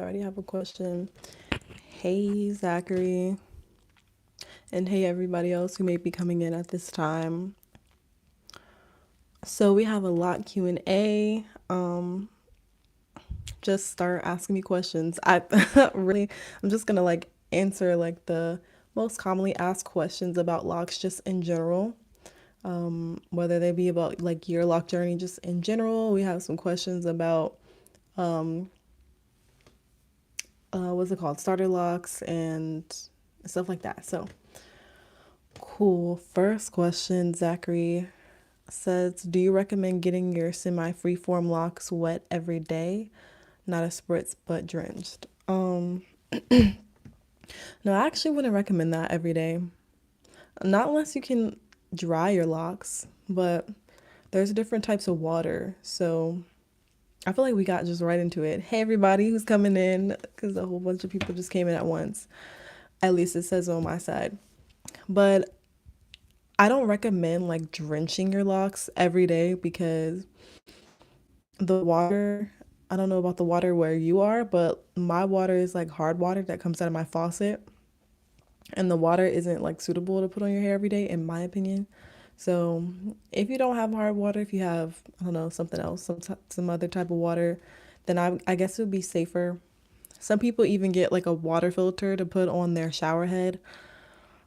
already have a question. Hey, Zachary, and hey, everybody else who may be coming in at this time. So we have a lot Q&A. Just start asking me questions. I'm just gonna like answer like the most commonly asked questions about locks just in general. Whether they be about like your lock journey just in general. We have some questions about what's it called? Starter locks and stuff like that. So cool. First question, Zachary says, do you recommend getting your semi-freeform locks wet every day? Not a spritz, but drenched. No, I actually wouldn't recommend that every day. Not unless you can dry your locks, but there's different types of water. So I feel like we got just right into it. Hey, everybody who's coming in, because a whole bunch of people just came in at once. At least it says on my side. But I don't recommend like drenching your locks every day because the water, I don't know about the water where you are, but my water is like hard water that comes out of my faucet. And the water isn't like suitable to put on your hair every day, in my opinion. So if you don't have hard water, if you have, I don't know, something else, some other type of water, then I guess it would be safer. Some people even get like a water filter to put on their shower head,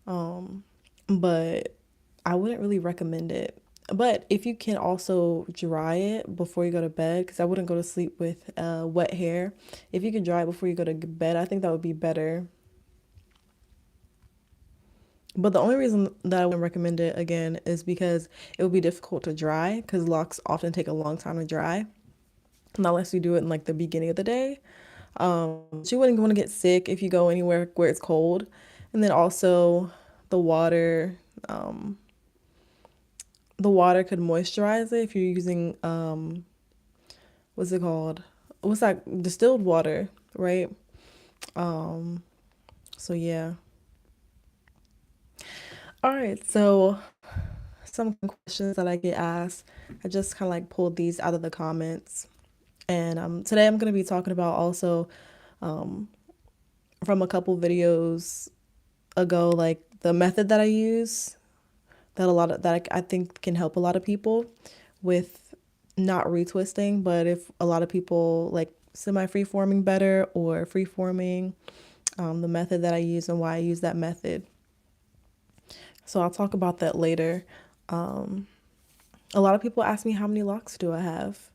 but I wouldn't really recommend it. But if you can also dry it before you go to bed, because I wouldn't go to sleep with wet hair. If you can dry it before you go to bed, I think that would be better. But the only reason that I wouldn't recommend it again is because it would be difficult to dry because locks often take a long time to dry, not unless you do it in like the beginning of the day. So you wouldn't want to get sick if you go anywhere where it's cold. And then also the water, the water could moisturize it if you're using what's it called? What's that? Distilled water, right? So yeah. All right, so some questions that I get asked. I just kind of like pulled these out of the comments. And today I'm going to be talking about also from a couple videos ago, like the method that I use that a lot of that I think can help a lot of people with not retwisting, but if a lot of people like semi-free-forming better or free-forming, the method that I use and why I use that method. So I'll talk about that later. A lot of people ask me how many locks do I have?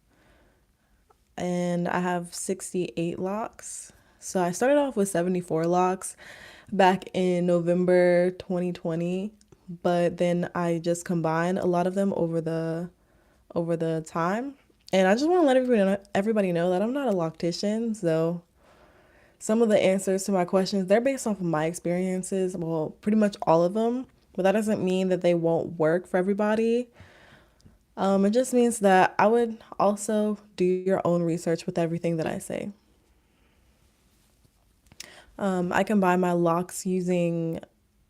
And I have 68 locks. So I started off with 74 locks back in November 2020, but then I just combined a lot of them over the time. And I just want to let everybody know that I'm not a loctician, so some of the answers to my questions, they're based off of my experiences, well, pretty much all of them, but that doesn't mean that they won't work for everybody. It just means that I would also do your own research with everything that I say. I combine my locks using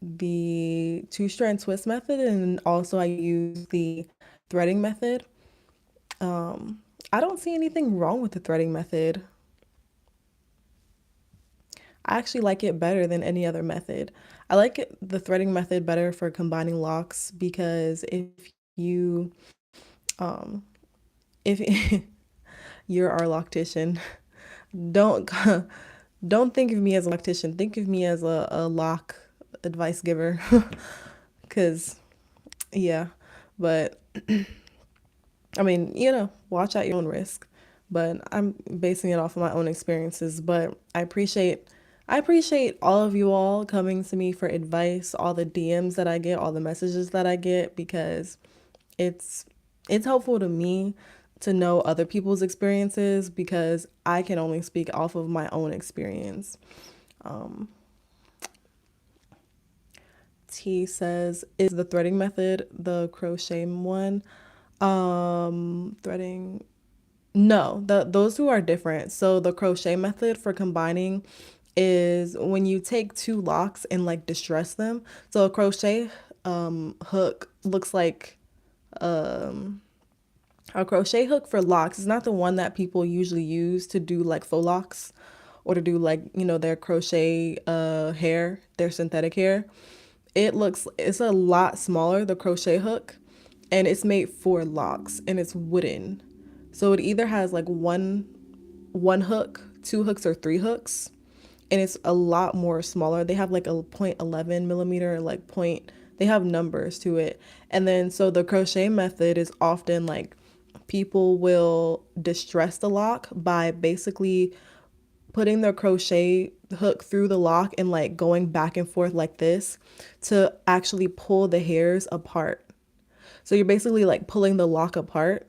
the two-strand twist method, and also I use the threading method. I don't see anything wrong with the threading method. I actually like it better than any other method. I like the threading method better for combining locks because you, um, if you're our loctician, don't don't think of me as a loctician. Think of me as a lock advice giver. Cause yeah, but I mean, watch at your own risk. But I'm basing it off of my own experiences. But I appreciate all of you all coming to me for advice, all the DMs that I get, all the messages that I get, because it's it's helpful to me to know other people's experiences because I can only speak off of my own experience. T says, is the threading method the crochet one? Threading. No, those two are different. So the crochet method for combining is when you take two locks and like distress them. So a crochet hook looks like a crochet hook for locks. It's not the one that people usually use to do like faux locks or to do like, their crochet hair, their synthetic hair, it's a lot smaller, the crochet hook, and it's made for locks and it's wooden. So it either has like one hook, two hooks, or three hooks, and it's a lot more smaller. They have like a point 0.11 millimeter, like point. They have numbers to it, and then so the crochet method is often like people will distress the lock by basically putting the crochet hook through the lock and like going back and forth like this to actually pull the hairs apart. So you're basically like pulling the lock apart,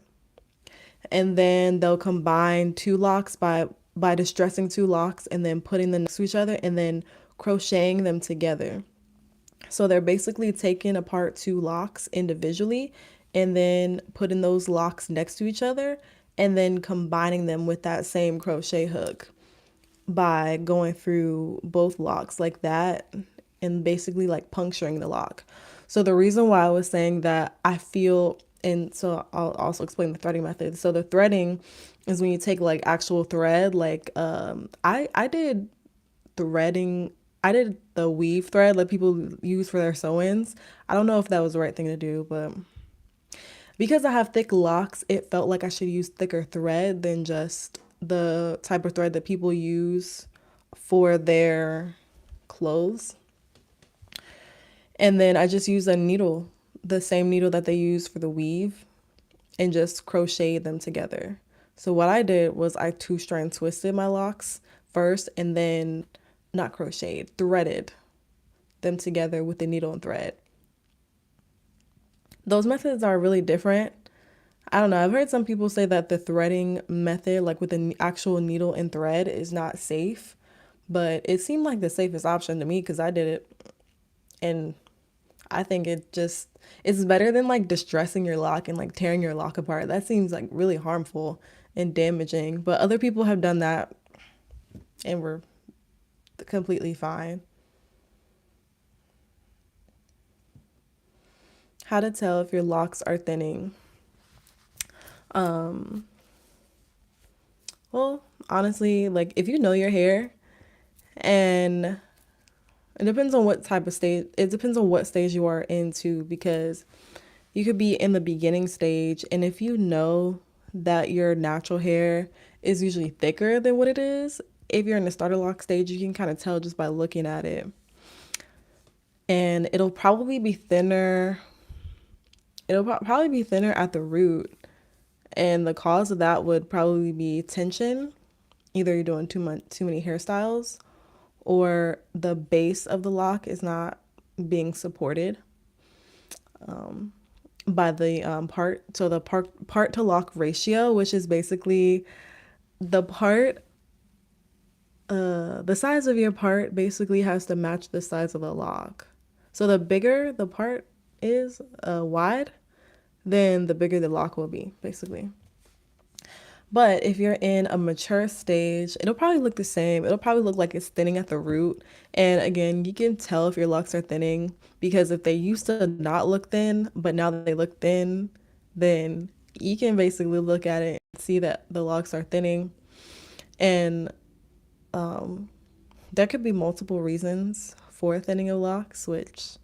and then they'll combine two locks by distressing two locks and then putting them next to each other and then crocheting them together. So they're basically taking apart two locks individually and then putting those locks next to each other and then combining them with that same crochet hook by going through both locks like that and basically like puncturing the lock. So the reason why I was saying that I feel, and so I'll also explain the threading method. So the threading is when you take like actual thread, like I did threading. I did the weave thread like people use for their sew-ins. I don't know if that was the right thing to do, but because I have thick locks, it felt like I should use thicker thread than just the type of thread that people use for their clothes. And then I just used a needle, the same needle that they use for the weave, and just crocheted them together. So what I did was I two-strand twisted my locks first and then not crocheted, threaded them together with the needle and thread. Those methods are really different. I don't know. I've heard some people say that the threading method, like with the actual needle and thread, is not safe, but it seemed like the safest option to me because I did it, and I think it's better than like distressing your lock and like tearing your lock apart. That seems like really harmful and damaging, but other people have done that and were completely fine. How to tell if your locks are thinning. Um, well, honestly, like if you know your hair, and it depends on what type of stage, it depends on what stage you are into, because you could be in the beginning stage, and if you know that your natural hair is usually thicker than what it is, if you're in the starter lock stage, you can kind of tell just by looking at it. And it'll probably be thinner at the root. And the cause of that would probably be tension. Either you're doing too many hairstyles, or the base of the lock is not being supported by the part. So the part to lock ratio, which is basically the part, the size of your part basically has to match the size of the lock. So the bigger the part is wide, then the bigger the lock will be, basically. But if you're in a mature stage, it'll probably look the same. It'll probably look like it's thinning at the root. And again, you can tell if your locks are thinning because if they used to not look thin, but now that they look thin, then you can basically look at it and see that the locks are thinning. And there could be multiple reasons for thinning of locks, which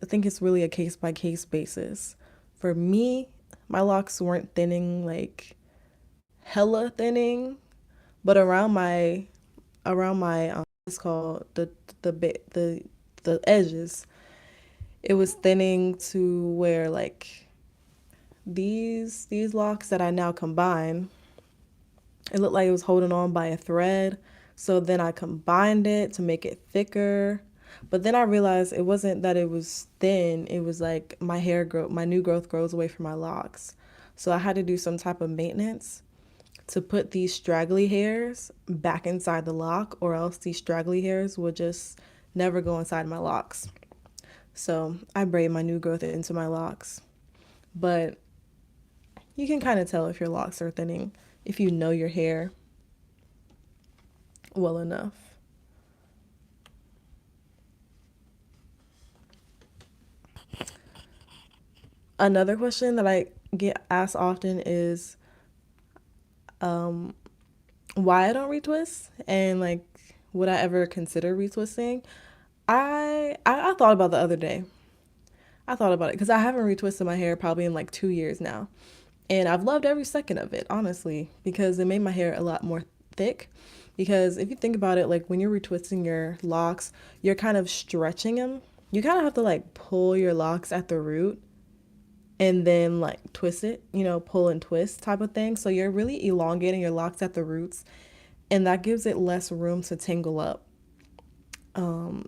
I think it's really a case by case basis. For me, my locks weren't thinning like hella thinning, but around my it's called the edges, it was thinning to where like these locks that I now combine, it looked like it was holding on by a thread. So then I combined it to make it thicker. But then I realized it wasn't that it was thin, it was like my new growth grows away from my locks. So I had to do some type of maintenance to put these straggly hairs back inside the lock, or else these straggly hairs would just never go inside my locks. So I braid my new growth into my locks. But you can kind of tell if your locks are thinning if you know your hair well enough. Another question that I get asked often is, why I don't retwist and like would I ever consider retwisting? I thought about the other day. I thought about it because I haven't retwisted my hair probably in like 2 years now. And I've loved every second of it, honestly, because it made my hair a lot more thick. Because if you think about it, like when you're retwisting your locks, you're kind of stretching them. You kind of have to like pull your locks at the root and then like twist it, pull and twist type of thing. So you're really elongating your locks at the roots, and that gives it less room to tangle up.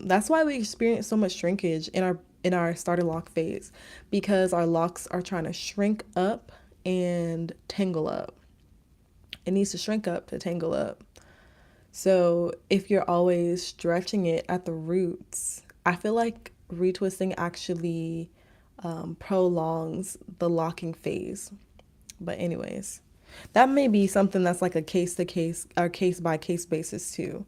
That's why we experience so much shrinkage in our starter lock phase, because our locks are trying to shrink up and tangle up. It needs to shrink up to tangle up. So if you're always stretching it at the roots, I feel like retwisting actually prolongs the locking phase. But anyways, that may be something that's like a case to case or case by case basis too.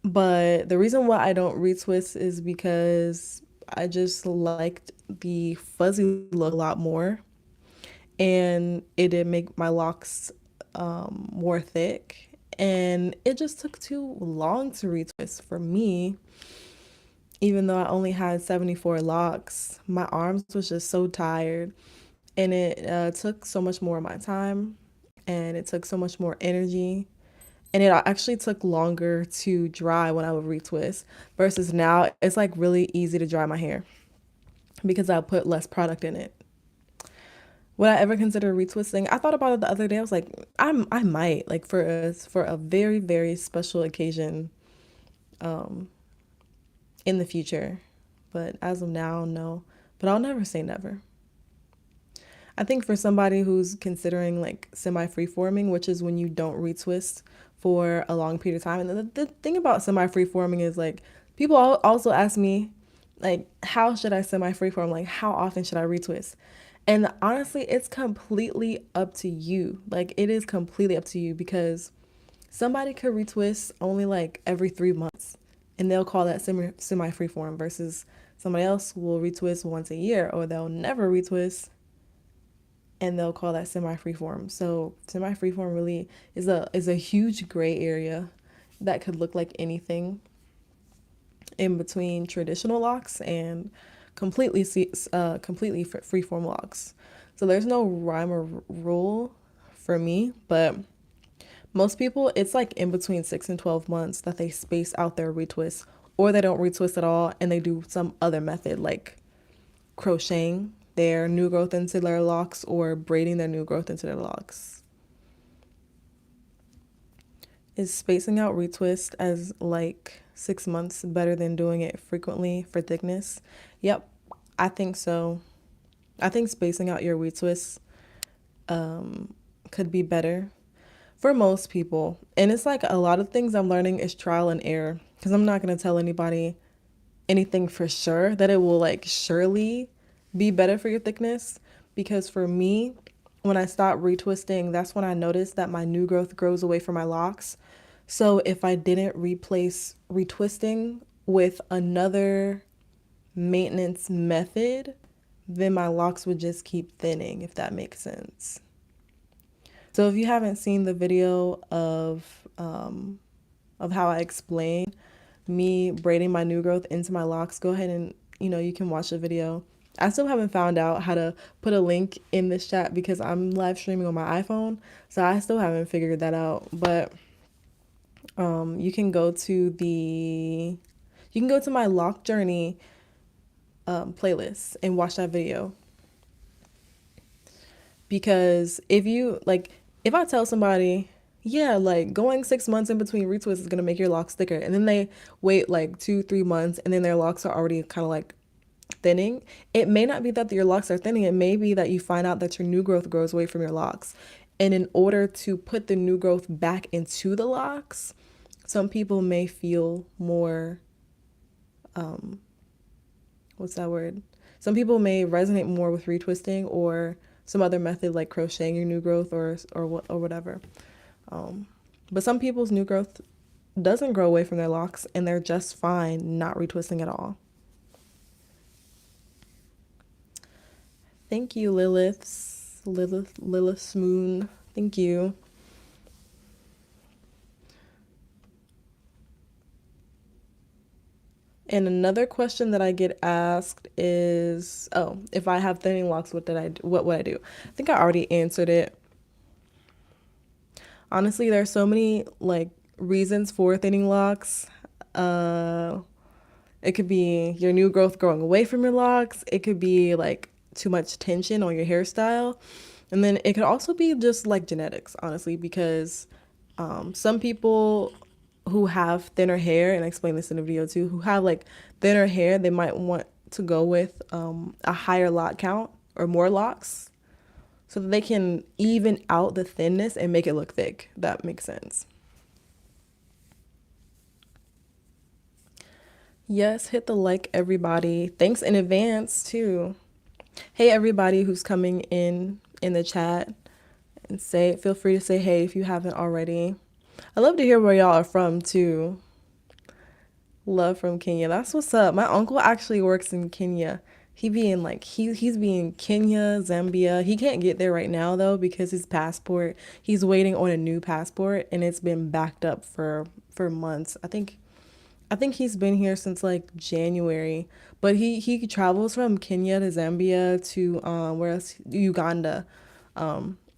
But the reason why I don't retwist is because I just liked the fuzzy look a lot more, and it did make my locks more thick. And it just took too long to retwist for me. Even though I only had 74 locks, my arms was just so tired, and it took so much more of my time, and it took so much more energy, and it actually took longer to dry when I would retwist versus now it's like really easy to dry my hair because I put less product in it. Would I ever consider retwisting? I thought about it the other day. I was like, I might like for a very very special occasion in the future, but as of now, no. But I'll never say never. I think for somebody who's considering like semi-freeforming, which is when you don't retwist for a long period of time. And the thing about semi-freeforming is like people also ask me like how should I semi-freeform? Like how often should I retwist? And honestly, it's completely up to you. Like it is completely up to you because somebody could retwist only like every 3 months and they'll call that semi-freeform versus somebody else will retwist once a year, or they'll never retwist and they'll call that semi-freeform. So semi-freeform really is a huge gray area that could look like anything in between traditional locks and completely freeform locks. So there's no rhyme or rule for me, but most people it's like in between 6 and 12 months that they space out their retwists, or they don't retwist at all and they do some other method like crocheting their new growth into their locks or braiding their new growth into their locks. Is spacing out retwist as like 6 months better than doing it frequently for thickness? Yep, I think so. I think spacing out your retwists could be better for most people. And it's like a lot of things I'm learning is trial and error because I'm not going to tell anybody anything for sure that it will like surely be better for your thickness, because for me, when I stopped retwisting, that's when I noticed that my new growth grows away from my locks. So if I didn't replace retwisting with another maintenance method, then my locks would just keep thinning, if that makes sense. So if you haven't seen the video of how I explain me braiding my new growth into my locks, go ahead and you can watch the video. I still haven't found out how to put a link in this chat because I'm live streaming on my iPhone, so I still haven't figured that out. But you can go to my lock journey playlist and watch that video. Because if I tell somebody, yeah, like going 6 months in between retwists is gonna make your locks thicker, and then they wait like 2-3 months and then their locks are already kind of like thinning, it may not be that your locks are thinning, it may be that you find out that your new growth grows away from your locks. And in order to put the new growth back into the locks, some people may feel more, what's that word? Some people may resonate more with retwisting or some other method like crocheting your new growth or whatever. But some people's new growth doesn't grow away from their locks and they're just fine not retwisting at all. Thank you, Lilith's Moon. Thank you. And another question that I get asked is, oh, if I have thinning locks, what would I do? I think I already answered it. Honestly, there's so many like reasons for thinning locks. Uh, it could be your new growth growing away from your locks. It could be like too much tension on your hairstyle. And then it could also be just like genetics, honestly, because some people who have thinner hair, and I explain this in the video too, who have like thinner hair, they might want to go with a higher lock count or more locks so that they can even out the thinness and make it look thick. That makes sense. Yes, hit the like, everybody. Thanks in advance too. Hey, everybody who's coming in the chat, and say feel free to say hey if you haven't already. I love to hear where y'all are from too. Love from Kenya. That's what's up. My uncle actually works in Kenya. He's being Kenya, Zambia. He can't get there right now though because his passport, he's waiting on a new passport and it's been backed up for months. I think he's been here since like January, but he travels from Kenya to Zambia to where else? Uganda.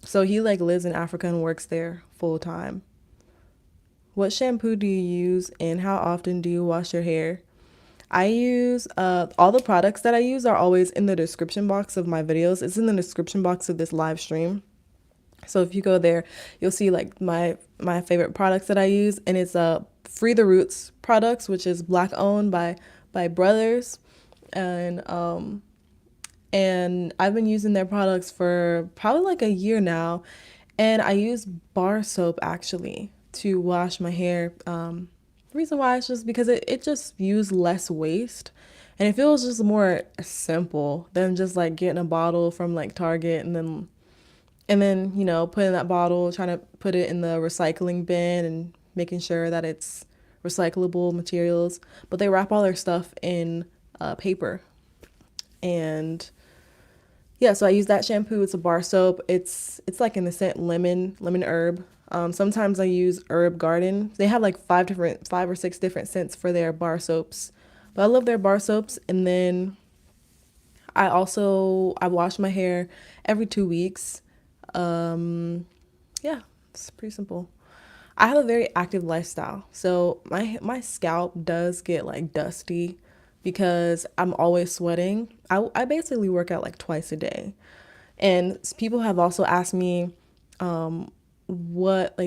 So he like lives in Africa and works there full time. What shampoo do you use and how often do you wash your hair? I use all the products that I use are always in the description box of my videos. It's in the description box of this live stream. So if you go there, you'll see like my favorite products that I use, and it's Free the Roots products, which is black owned by brothers, and I've been using their products for probably like a year now, and I use bar soap actually to wash my hair. The reason why is just because it just used less waste, and it feels just more simple than just like getting a bottle from like Target and then putting that bottle, trying to put it in the recycling bin and making sure that it's recyclable materials. But they wrap all their stuff in paper, and yeah, so I use that shampoo. It's a bar soap. It's like in the scent lemon herb. Sometimes I use herb garden. They have like five or six different scents for their bar soaps, but I love their bar soaps. And then I wash my hair every 2 weeks. Yeah, it's pretty simple. I have a very active lifestyle, so my scalp does get like dusty because I'm always sweating. I basically work out like twice a day, and people have also asked me what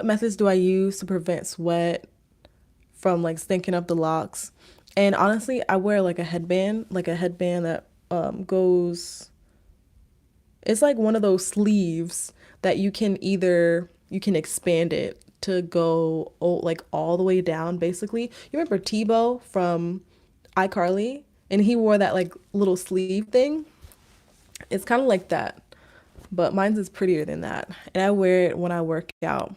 methods do I use to prevent sweat from like stinking up the locks. And honestly, I wear like a headband that goes, it's like one of those sleeves that you can expand it to go like all the way down basically. You remember Tebow from iCarly, and he wore that like little sleeve thing? It's kind of like that, but mine's is prettier than that. And I wear it when I work out.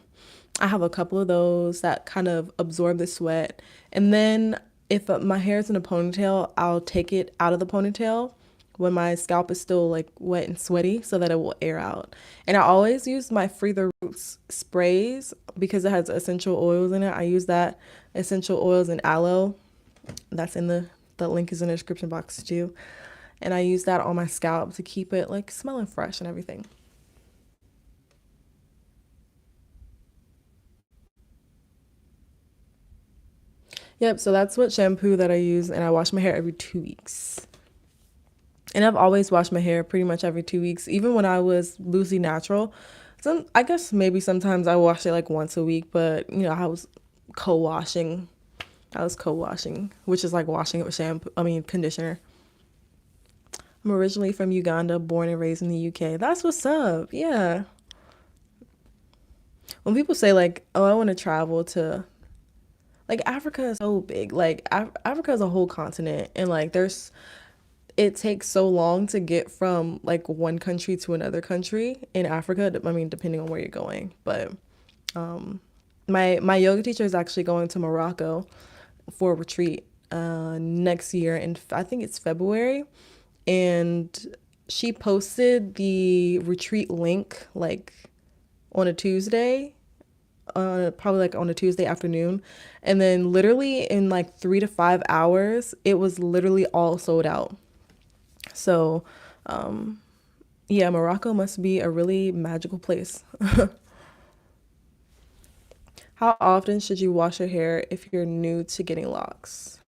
I have a couple of those that kind of absorb the sweat. And then if my hair is in a ponytail, I'll take it out of the ponytail when my scalp is still like wet and sweaty so that it will air out. And I always use my Free the Roots sprays because it has essential oils in it. I use that essential oils and aloe. That's in the link is in the description box too. And I use that on my scalp to keep it like smelling fresh and everything. Yep, so that's what shampoo that I use, and I wash my hair every 2 weeks. And I've always washed my hair pretty much every 2 weeks, even when I was loosely natural. I guess maybe sometimes I wash it like once a week, but co-washing. I was co-washing, which is like washing it with shampoo, I mean conditioner. I'm originally from Uganda, born and raised in the UK. That's what's up. Yeah. When people say like, "Oh, I want to travel to," like, Africa is so big. Like Africa is a whole continent, and like it takes so long to get from like one country to another country in Africa. I mean, depending on where you're going. But my yoga teacher is actually going to Morocco for a retreat next year, and I think it's February. And she posted the retreat link like on a Tuesday, probably like on a Tuesday afternoon. And then literally in like 3 to 5 hours, it was literally all sold out. So, yeah, Morocco must be a really magical place. How often should you wash your hair if you're new to getting locks?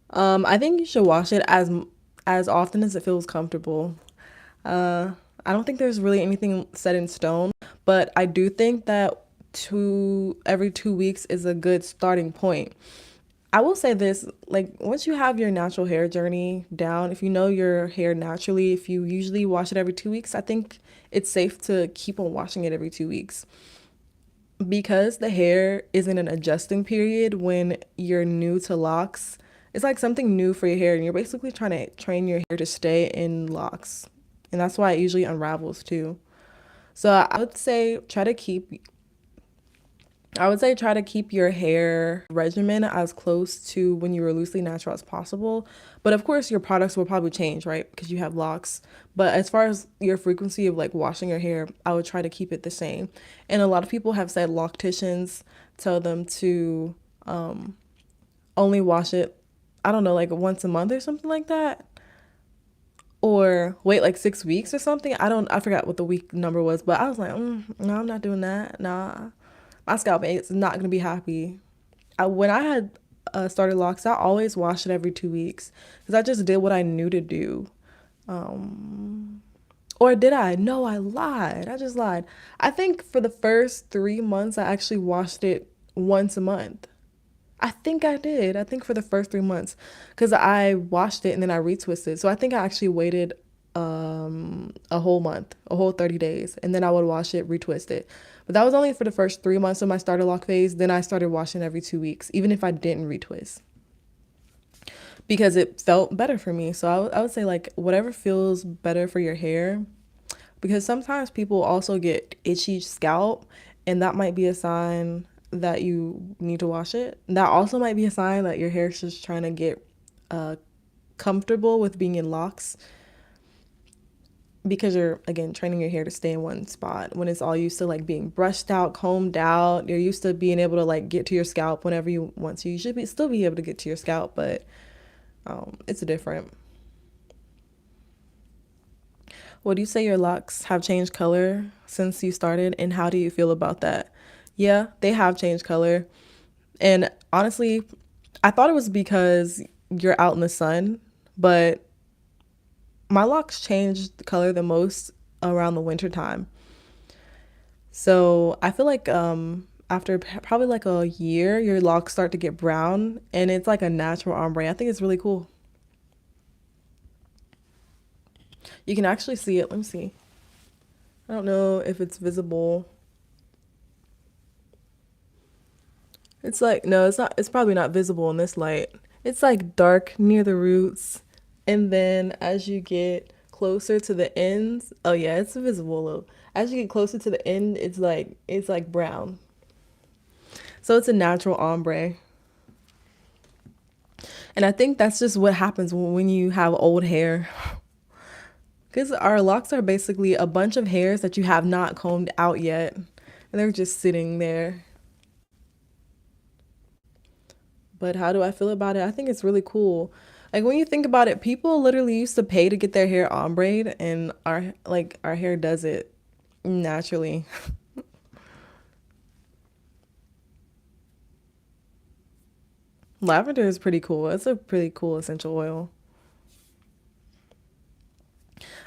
I think you should wash it as often as it feels comfortable. Uh, I don't think there's really anything set in stone, but I do think that every 2 weeks is a good starting point. I will say this, like once you have your natural hair journey down, if you know your hair naturally, if you usually wash it every 2 weeks, I think it's safe to keep on washing it every 2 weeks. Because the hair is in an adjusting period when you're new to locks, it's like something new for your hair, and you're basically trying to train your hair to stay in locks. And that's why it usually unravels too. So I would say try to keep your hair regimen as close to when you were loosely natural as possible. But of course, your products will probably change, right? Because you have locks. But as far as your frequency of like washing your hair, I would try to keep it the same. And a lot of people have said locticians tell them to only wash it, I don't know, like once a month or something like that. Or wait like 6 weeks or something. I forgot what the week number was, but I was like, no, I'm not doing that. Nah, my scalp is not gonna be happy. When I had started locks, I always washed it every 2 weeks because I just did what I knew to do. Or did I? No, I lied. I just lied. I think for the first 3 months, I actually washed it once a month. I think I did. I think for the first 3 months, because I washed it and then I retwisted. So I think I actually waited a whole month, a whole 30 days, and then I would wash it, retwist it. But that was only for the first 3 months of my starter lock phase. Then I started washing every 2 weeks, even if I didn't retwist, because it felt better for me. So I would say like whatever feels better for your hair, because sometimes people also get itchy scalp, and that might be a sign that you need to wash it. That also might be a sign that your hair is just trying to get uh, comfortable with being in locks, because you're again training your hair to stay in one spot when it's all used to like being brushed out, combed out. You're used to being able to like get to your scalp whenever you want to. You should still be able to get to your scalp, but it's different. Would you say your locks have changed color since you started, and how do you feel about that? Yeah, they have changed color. And honestly, I thought it was because you're out in the sun, but my locks changed color the most around the winter time. So I feel like after probably like a year, your locks start to get brown, and it's like a natural ombre. I think it's really cool. You can actually see it. Let me see. I don't know if it's visible. It's like, no, it's not, it's probably not visible in this light. It's like dark near the roots. And then as you get closer to the ends, oh yeah, it's visible though. As you get closer to the end, it's like brown. So it's a natural ombre. And I think that's just what happens when you have old hair. Because our locks are basically a bunch of hairs that you have not combed out yet. And they're just sitting there. But how do I feel about it? I think it's really cool. Like when you think about it, people literally used to pay to get their hair ombre, and our hair does it naturally. Lavender is pretty cool. It's a pretty cool essential oil.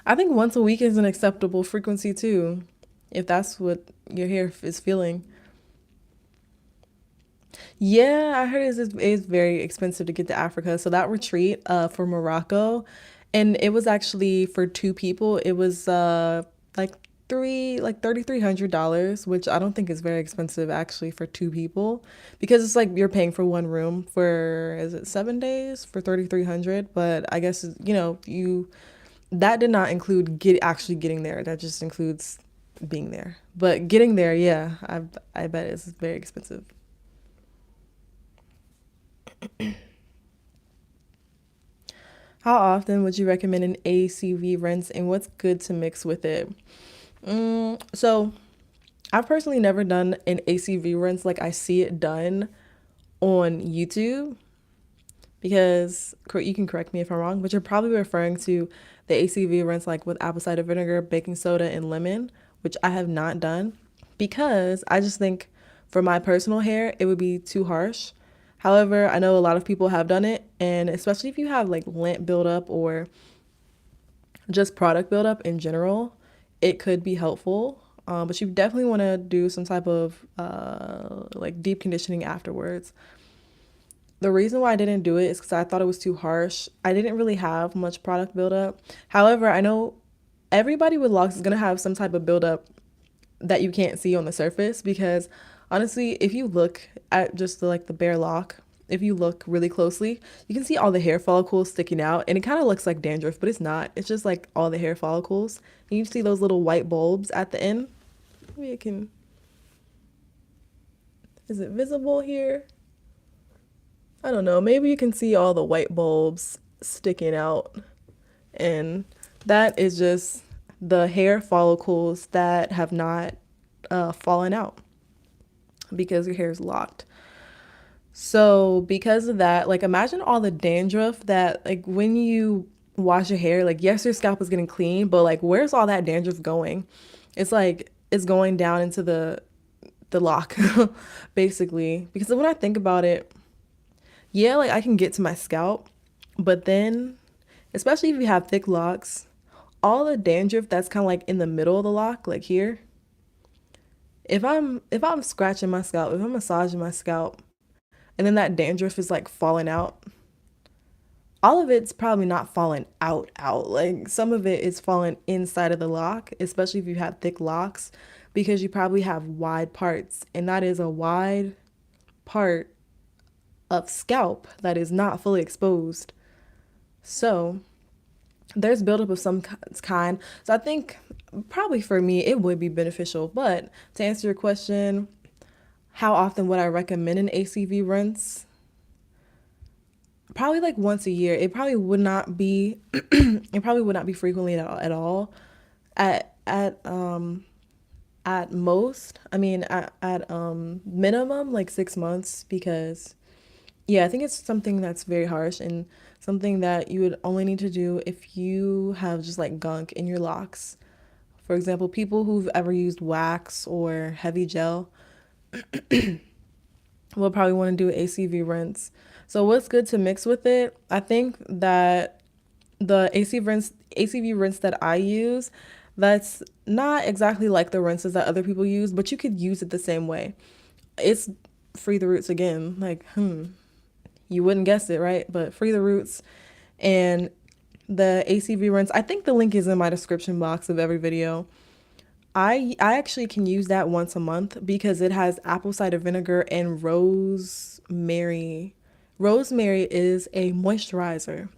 I think once a week is an acceptable frequency too, if that's what your hair is feeling. Yeah, I heard it's very expensive to get to Africa. So that retreat for Morocco, and it was actually for two people. It was like $3,300, which I don't think is very expensive actually for two people, because it's like you're paying for one room for, is it 7 days for 3,300? But I guess you that did not include actually getting there. That just includes being there. But getting there, yeah, I bet it's very expensive. How often would you recommend an ACV rinse, and what's good to mix with it? So I've personally never done an ACV rinse like I see it done on YouTube, because you can correct me if I'm wrong, but you're probably referring to the ACV rinse like with apple cider vinegar, baking soda, and lemon, which I have not done because I just think for my personal hair, it would be too harsh. However, I know a lot of people have done it, and especially if you have like lint buildup or just product buildup in general, it could be helpful. But you definitely want to do some type of like deep conditioning afterwards. The reason why I didn't do it is because I thought it was too harsh. I didn't really have much product buildup. However, I know everybody with locks is going to have some type of buildup that you can't see on the surface, because honestly, if you look at just like the bare lock, if you look really closely, you can see all the hair follicles sticking out, and it kind of looks like dandruff, but it's not. It's just like all the hair follicles. And you see those little white bulbs at the end. Maybe it can, is it visible here? I don't know. Maybe you can see all the white bulbs sticking out, and that is just the hair follicles that have not fallen out because your hair is locked. So because of that, like imagine all the dandruff that like when you wash your hair, like yes, your scalp is getting clean, but like where's all that dandruff going? It's like it's going down into the lock basically. Because when I think about it, yeah, like I can get to my scalp, but then especially if you have thick locks, all the dandruff that's kind of like in the middle of the lock, like here, if I'm scratching my scalp, if I'm massaging my scalp, and then that dandruff is like falling out, all of it's probably not falling out. Like some of it is falling inside of the lock, especially if you have thick locks, because you probably have wide parts, and that is a wide part of scalp that is not fully exposed. So there's buildup of some kind. So I think probably for me it would be beneficial. But to answer your question, how often would I recommend an ACV rinse? Probably like once a year. It probably would not be it probably would not be frequently at all. At most, I mean at minimum like 6 months, because yeah, I think it's something that's very harsh and something that you would only need to do if you have just like gunk in your locks. For example, people who've ever used wax or heavy gel will probably want to do an ACV rinse. So what's good to mix with it? I think that the ACV rinse that I use, that's not exactly like the rinses that other people use, but you could use it the same way. It's free the roots again. Like, you wouldn't guess it, right? But free the roots. And the ACV rinse, I think the link is in my description box of every video. I actually can use that once a month because it has apple cider vinegar and rosemary. Rosemary is a moisturizer.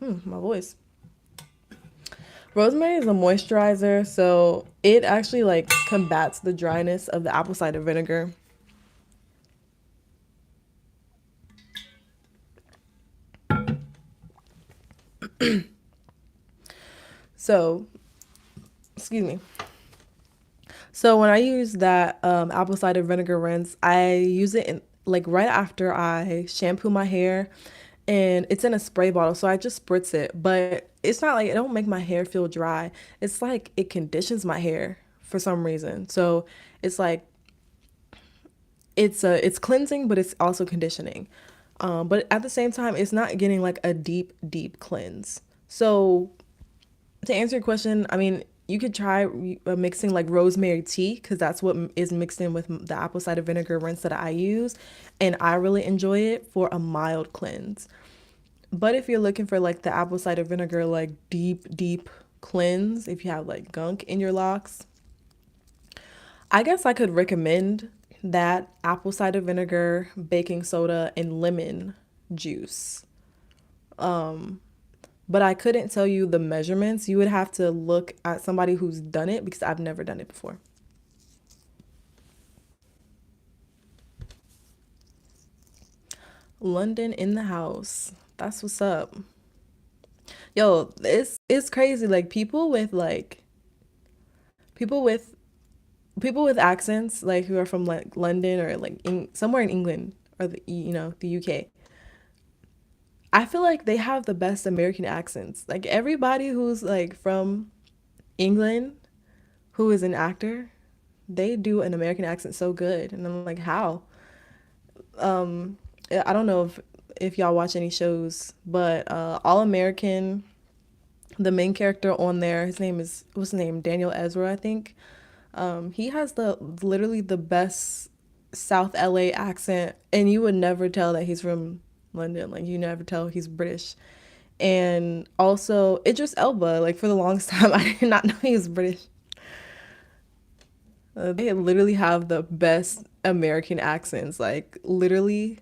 My voice. Rosemary is a moisturizer, so it actually like combats the dryness of the apple cider vinegar. So, excuse me. So when I use that apple cider vinegar rinse, I use it in, like right after I shampoo my hair, and it's in a spray bottle, so I just spritz it. But it's not like it don't make my hair feel dry. It's like it conditions my hair for some reason. So it's like it's cleansing, but it's also conditioning. But at the same time, it's not getting like a deep cleanse. So to answer your question, I mean, you could try mixing like rosemary tea, because that's what is mixed in with the apple cider vinegar rinse that I use. And I really enjoy it for a mild cleanse. But if you're looking for like the apple cider vinegar, like deep cleanse, if you have like gunk in your locks, I guess I could recommend that apple cider vinegar, baking soda, and lemon juice. But I couldn't tell you the measurements. You would have to look at somebody who's done it because I've never done it before. London in the house. That's what's up. Yo, it's crazy. Like people with people with accents, like who are from like London or like somewhere in England or the UK, I feel like they have the best American accents. Like everybody who's like from England who is an actor, they do an American accent so good. And I'm like, how? I don't know if y'all watch any shows, but All American, the main character on there, his name is what's his name? Daniel Ezra, I think. He has the literally the best South LA accent, and you would never tell that he's from London. Like you never tell he's British. And also Idris Elba, like for the longest time, I did not know he was British. They literally have the best American accents. Like literally,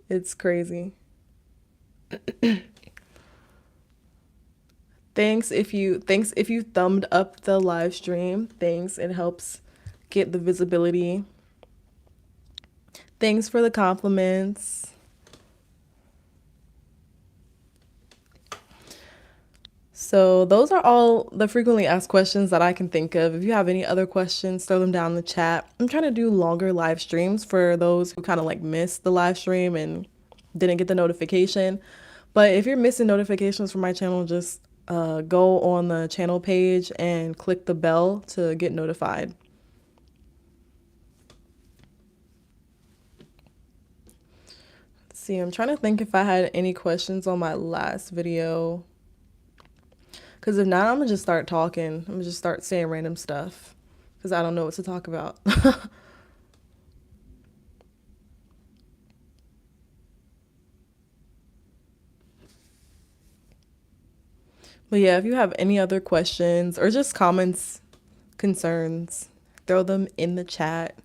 it's crazy. Thanks if you thumbed up the live stream. Thanks. It helps get the visibility. Thanks for the compliments. So those are all the frequently asked questions that I can think of. If you have any other questions, throw them down in the chat. I'm trying to do longer live streams for those who kind of like missed the live stream and didn't get the notification. But if you're missing notifications from my channel, just go on the channel page and click the bell to get notified. Let's see, I'm trying to think if I had any questions on my last video. Because if not, I'm gonna just start talking. I'm gonna just start saying random stuff because I don't know what to talk about. But yeah, if you have any other questions or just comments, concerns, throw them in the chat.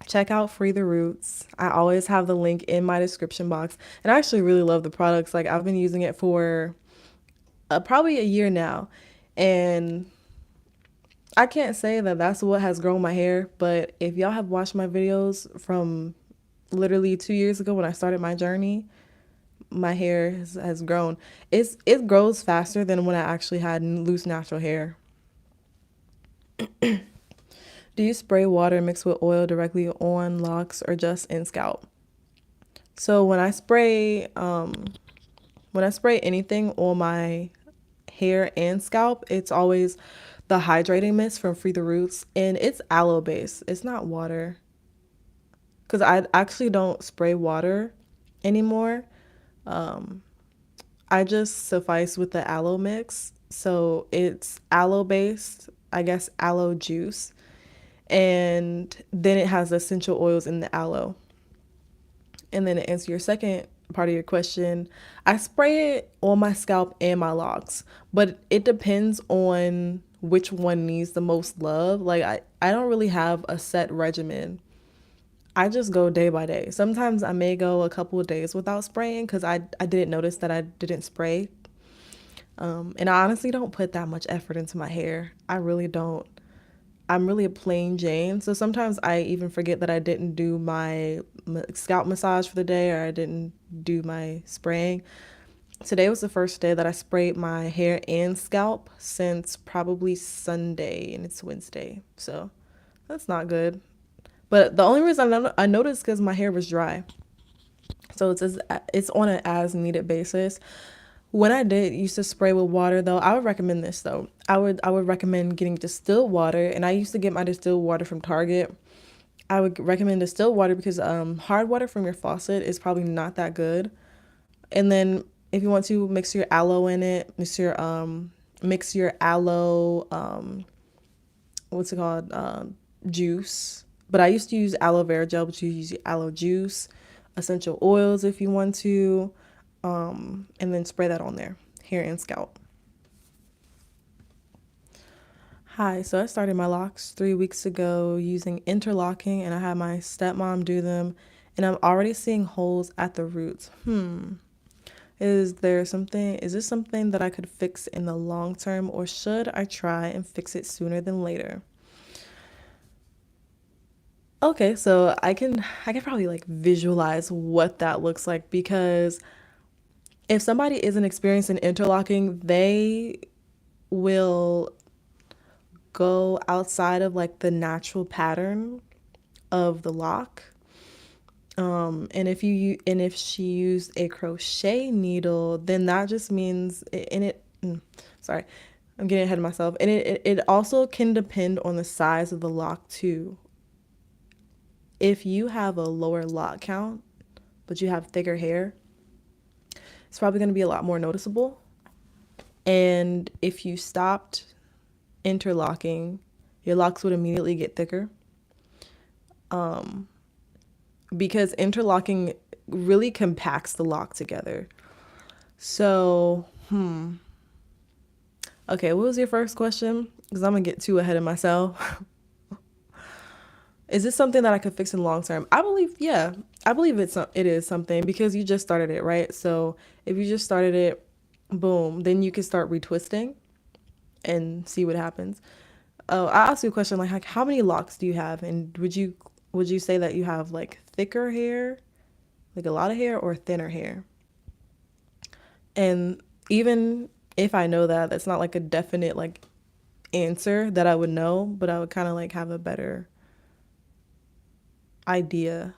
Check out Free the Roots. I always have the link in my description box. And I actually really love the products. Like I've been using it for probably a year now. And I can't say that that's what has grown my hair, but if y'all have watched my videos from literally 2 years ago when I started my journey, my hair has grown. It grows faster than when I actually had loose natural hair. Do you spray water mixed with oil directly on locks or just in scalp? So when I spray anything on my hair and scalp, it's always the hydrating mist from Free the Roots, and it's aloe based. It's not water because I actually don't spray water anymore. I just suffice with the aloe mix. So it's aloe based, I guess aloe juice, and then it has essential oils in the aloe. And then to answer your second part of your question, I spray it on my scalp and my locks, but it depends on which one needs the most love. Like I don't really have a set regimen. I just go day by day. Sometimes I may go a couple of days without spraying because I didn't notice that I didn't spray. And I honestly don't put that much effort into my hair. I really don't. I'm really a plain Jane. So sometimes I even forget that I didn't do my scalp massage for the day or I didn't do my spraying. Today was the first day that I sprayed my hair and scalp since probably Sunday, and it's Wednesday. So that's not good. But the only reason I noticed because my hair was dry. So it's on an as needed basis. When I did used to spray with water though, I would recommend this though. I would recommend getting distilled water, and I used to get my distilled water from Target. I would recommend distilled water because hard water from your faucet is probably not that good. And then if you want to mix your aloe in it, mix your aloe what's it called? Juice. But I used to use aloe vera gel, but you use aloe juice, essential oils if you want to, and then spray that on there, hair and scalp. Hi, so I started my locks 3 weeks ago using interlocking, and I had my stepmom do them, and I'm already seeing holes at the roots. Is this something that I could fix in the long term, or should I try and fix it sooner than later? Okay, so I can probably like visualize what that looks like because if somebody isn't experienced in interlocking, they will go outside of like the natural pattern of the lock. And if she used a crochet needle, then that just means sorry, I'm getting ahead of myself. And it also can depend on the size of the lock too. If you have a lower lock count, but you have thicker hair, it's probably going to be a lot more noticeable. And if you stopped interlocking, your locks would immediately get thicker. Because interlocking really compacts the lock together. So, okay, what was your first question? Because I'm gonna get too ahead of myself. Is this something that I could fix in long term? I believe, yeah, I believe it is something because you just started it, right? So if you just started it, boom, then you can start retwisting and see what happens. Oh, I asked you a question like how many locks do you have, and would you say that you have like thicker hair, like a lot of hair, or thinner hair? And even if I know that, that's not like a definite like answer that I would know, but I would kind of like have a better idea.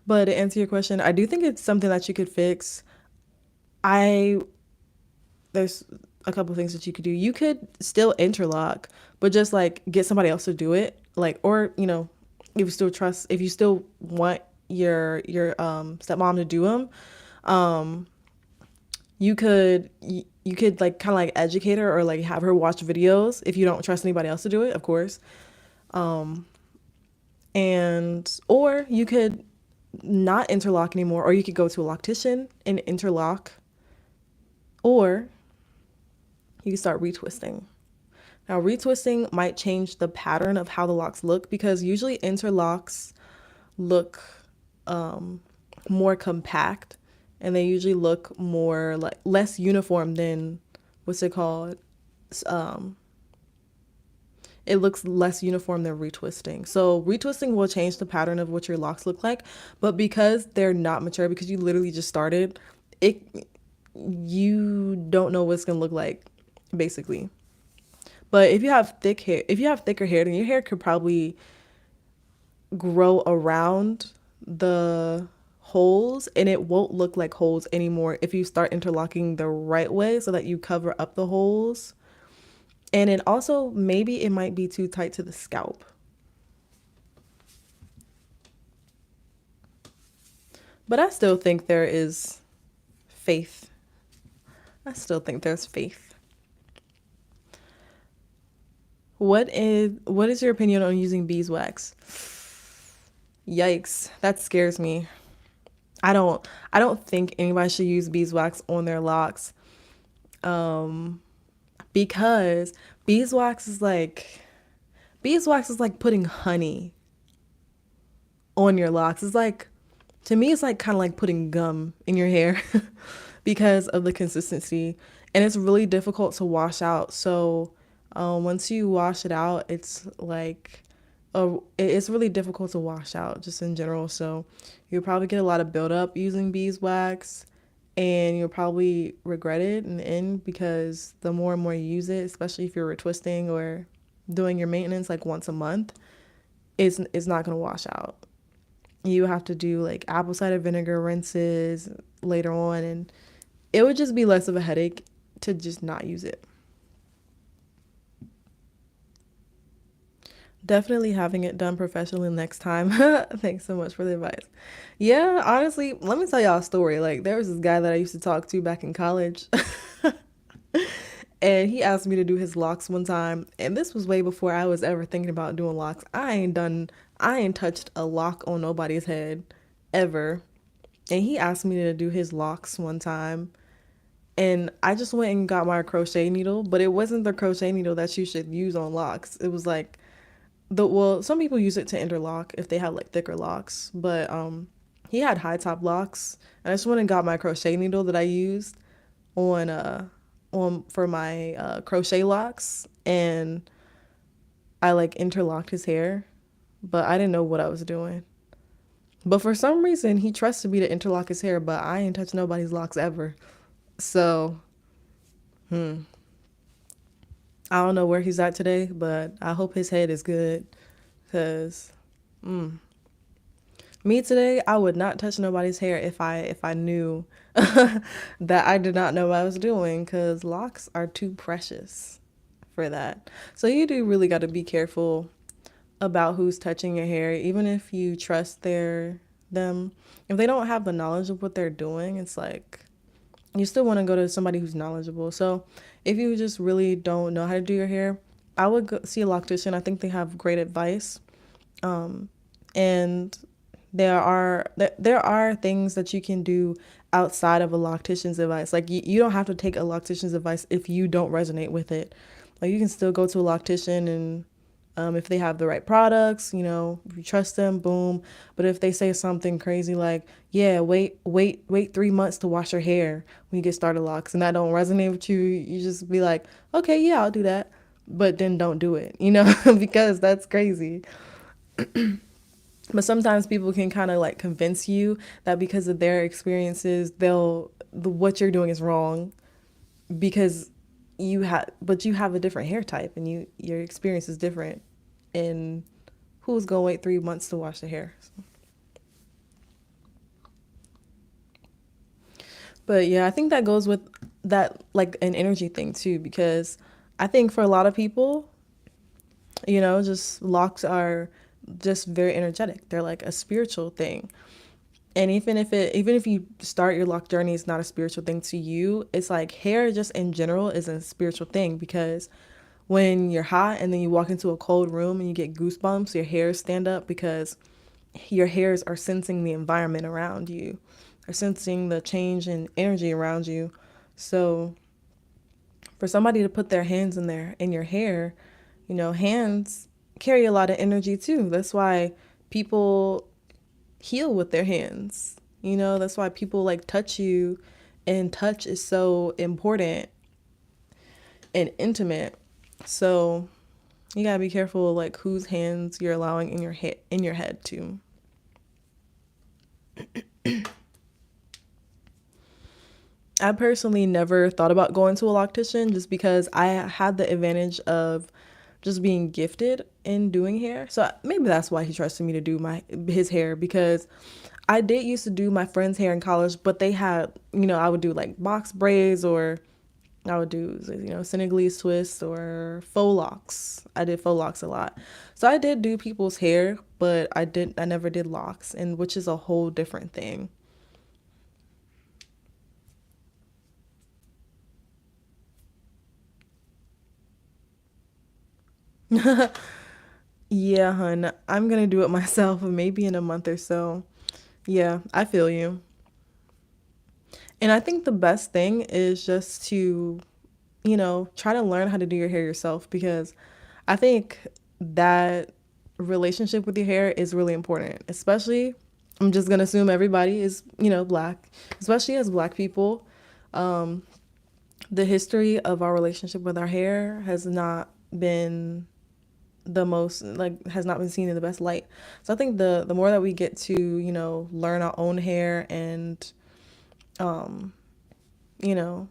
But to answer your question, I do think it's something that you could fix. I There's a couple things that you could do. You could still interlock, but just like get somebody else to do it. Like, or if you still want your stepmom to do them, um, you could like kind of like educate her or like have her watch videos if you don't trust anybody else to do it, of course. And or you could not interlock anymore, or you could go to a loctician and interlock, or you can start retwisting. Now, retwisting might change the pattern of how the locks look because usually interlocks look more compact, and they usually look more like less uniform than what's it called? Um, it looks less uniform than retwisting. So retwisting will change the pattern of what your locks look like, but because they're not mature, because you literally just started, it you don't know what it's gonna look like, basically. But if you have thicker hair, then your hair could probably grow around the holes and it won't look like holes anymore if you start interlocking the right way so that you cover up the holes. And it also, maybe it might be too tight to the scalp. But I still think there is faith. I still think there's faith. What is your opinion on using beeswax? Yikes, that scares me. I don't think anybody should use beeswax on their locks. Um because beeswax is like beeswax is like putting honey on your locks. It's like, to me it's like kind of like putting gum in your hair because of the consistency, and it's really difficult to wash out. So once you wash it out, it's like it's really difficult to wash out just in general. So you'll probably get a lot of buildup using beeswax, and you'll probably regret it in the end because the more and more you use it, especially if you're retwisting or doing your maintenance like once a month, it's not going to wash out. You have to do like apple cider vinegar rinses later on, and it would just be less of a headache to just not use it. Definitely having it done professionally next time. Thanks so much for the advice. Yeah, honestly, let me tell y'all a story. Like, there was this guy that I used to talk to back in college, and he asked me to do his locks one time. And this was way before I was ever thinking about doing locks. I ain't touched a lock on nobody's head ever. And he asked me to do his locks one time. And I just went and got my crochet needle, but it wasn't the crochet needle that you should use on locks. It was like some people use it to interlock if they have like thicker locks, but he had high top locks, and I just went and got my crochet needle that I used on for my crochet locks, and I like interlocked his hair, but I didn't know what I was doing. But for some reason, he trusted me to interlock his hair, but I ain't touched nobody's locks ever. So, I don't know where he's at today, but I hope his head is good. Cause me today, I would not touch nobody's hair if I knew that I did not know what I was doing. Cause locks are too precious for that. So you do really got to be careful about who's touching your hair, even if you trust them. If they don't have the knowledge of what they're doing, it's like you still want to go to somebody who's knowledgeable. So if you just really don't know how to do your hair, I would go see a loctician. I think they have great advice. And there are things that you can do outside of a loctician's advice. Like you don't have to take a loctician's advice if you don't resonate with it. Like you can still go to a loctician and if they have the right products, if you trust them, boom. But if they say something crazy like, yeah, wait 3 months to wash your hair when you get started locks, and that don't resonate with you, you just be like, okay, yeah, I'll do that. But then don't do it, because that's crazy. But sometimes people can kind of like convince you that because of their experiences, what you're doing is wrong because you have a different hair type and your experience is different. And who's gonna wait 3 months to wash their hair? But yeah, I think that goes with that like an energy thing too, because I think for a lot of people, just locks are just very energetic. They're like a spiritual thing. And even if you start your lock journey, it's not a spiritual thing to you. It's like hair just in general is a spiritual thing because when you're hot and then you walk into a cold room and you get goosebumps, your hairs stand up because your hairs are sensing the environment around you, are sensing the change in energy around you. So for somebody to put their hands in your hair, hands carry a lot of energy too. That's why people heal with their hands. That's why people like touch you, and touch is so important and intimate. So you gotta be careful like whose hands you're allowing in your head too. I personally never thought about going to a loctician just because I had the advantage of just being gifted in doing hair. So maybe that's why he trusted me to do my his hair, because I did used to do my friend's hair in college, but they had, I would do like box braids, or I would do, Senegalese twists or faux locks. I did faux locks a lot. So I did do people's hair, but I never did locks, and which is a whole different thing. Yeah, hun, I'm gonna do it myself maybe in a month or so. Yeah, I feel you. And I think the best thing is just to, try to learn how to do your hair yourself, because I think that relationship with your hair is really important, especially, I'm just going to assume everybody is, black, especially as black people. The history of our relationship with our hair has not been the most like has not been seen in the best light. So I think the more that we get to, learn our own hair and you know,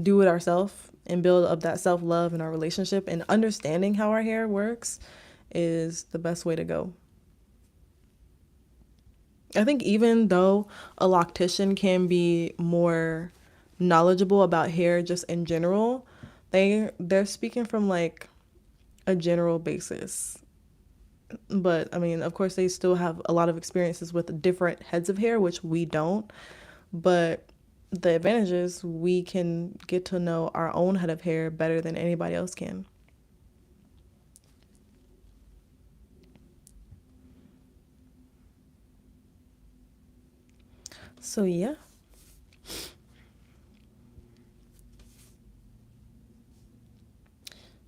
do it ourselves and build up that self-love in our relationship, and understanding how our hair works is the best way to go. I think even though a loctician can be more knowledgeable about hair just in general, they're speaking from like a general basis. But I mean, of course, they still have a lot of experiences with different heads of hair, which we don't. But the advantage is we can get to know our own head of hair better than anybody else can. So yeah,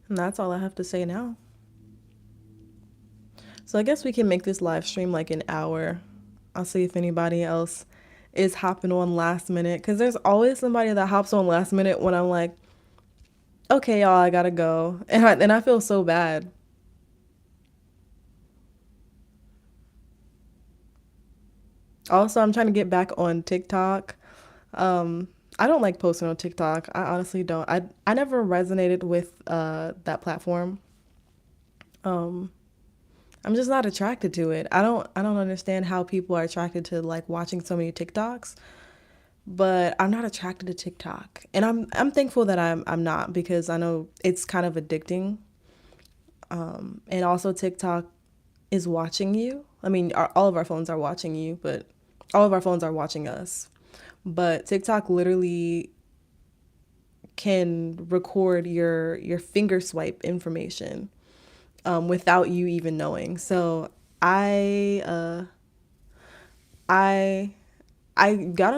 and that's all I have to say now. So I guess we can make this live stream like an hour. I'll see if anybody else is hopping on last minute, because there's always somebody that hops on last minute when I'm like, okay, y'all, I gotta go, and I feel so bad. Also, I'm trying to get back on TikTok. I don't like posting on TikTok. I honestly don't. I never resonated with that platform. Um, I'm just not attracted to it. I don't understand how people are attracted to like watching so many TikToks, but I'm not attracted to TikTok. And I'm thankful that I'm not, because I know it's kind of addicting. And also TikTok is watching you. I mean, all of our phones are watching you, but all of our phones are watching us. But TikTok literally can record your finger swipe information, without you even knowing. So I uh, I I got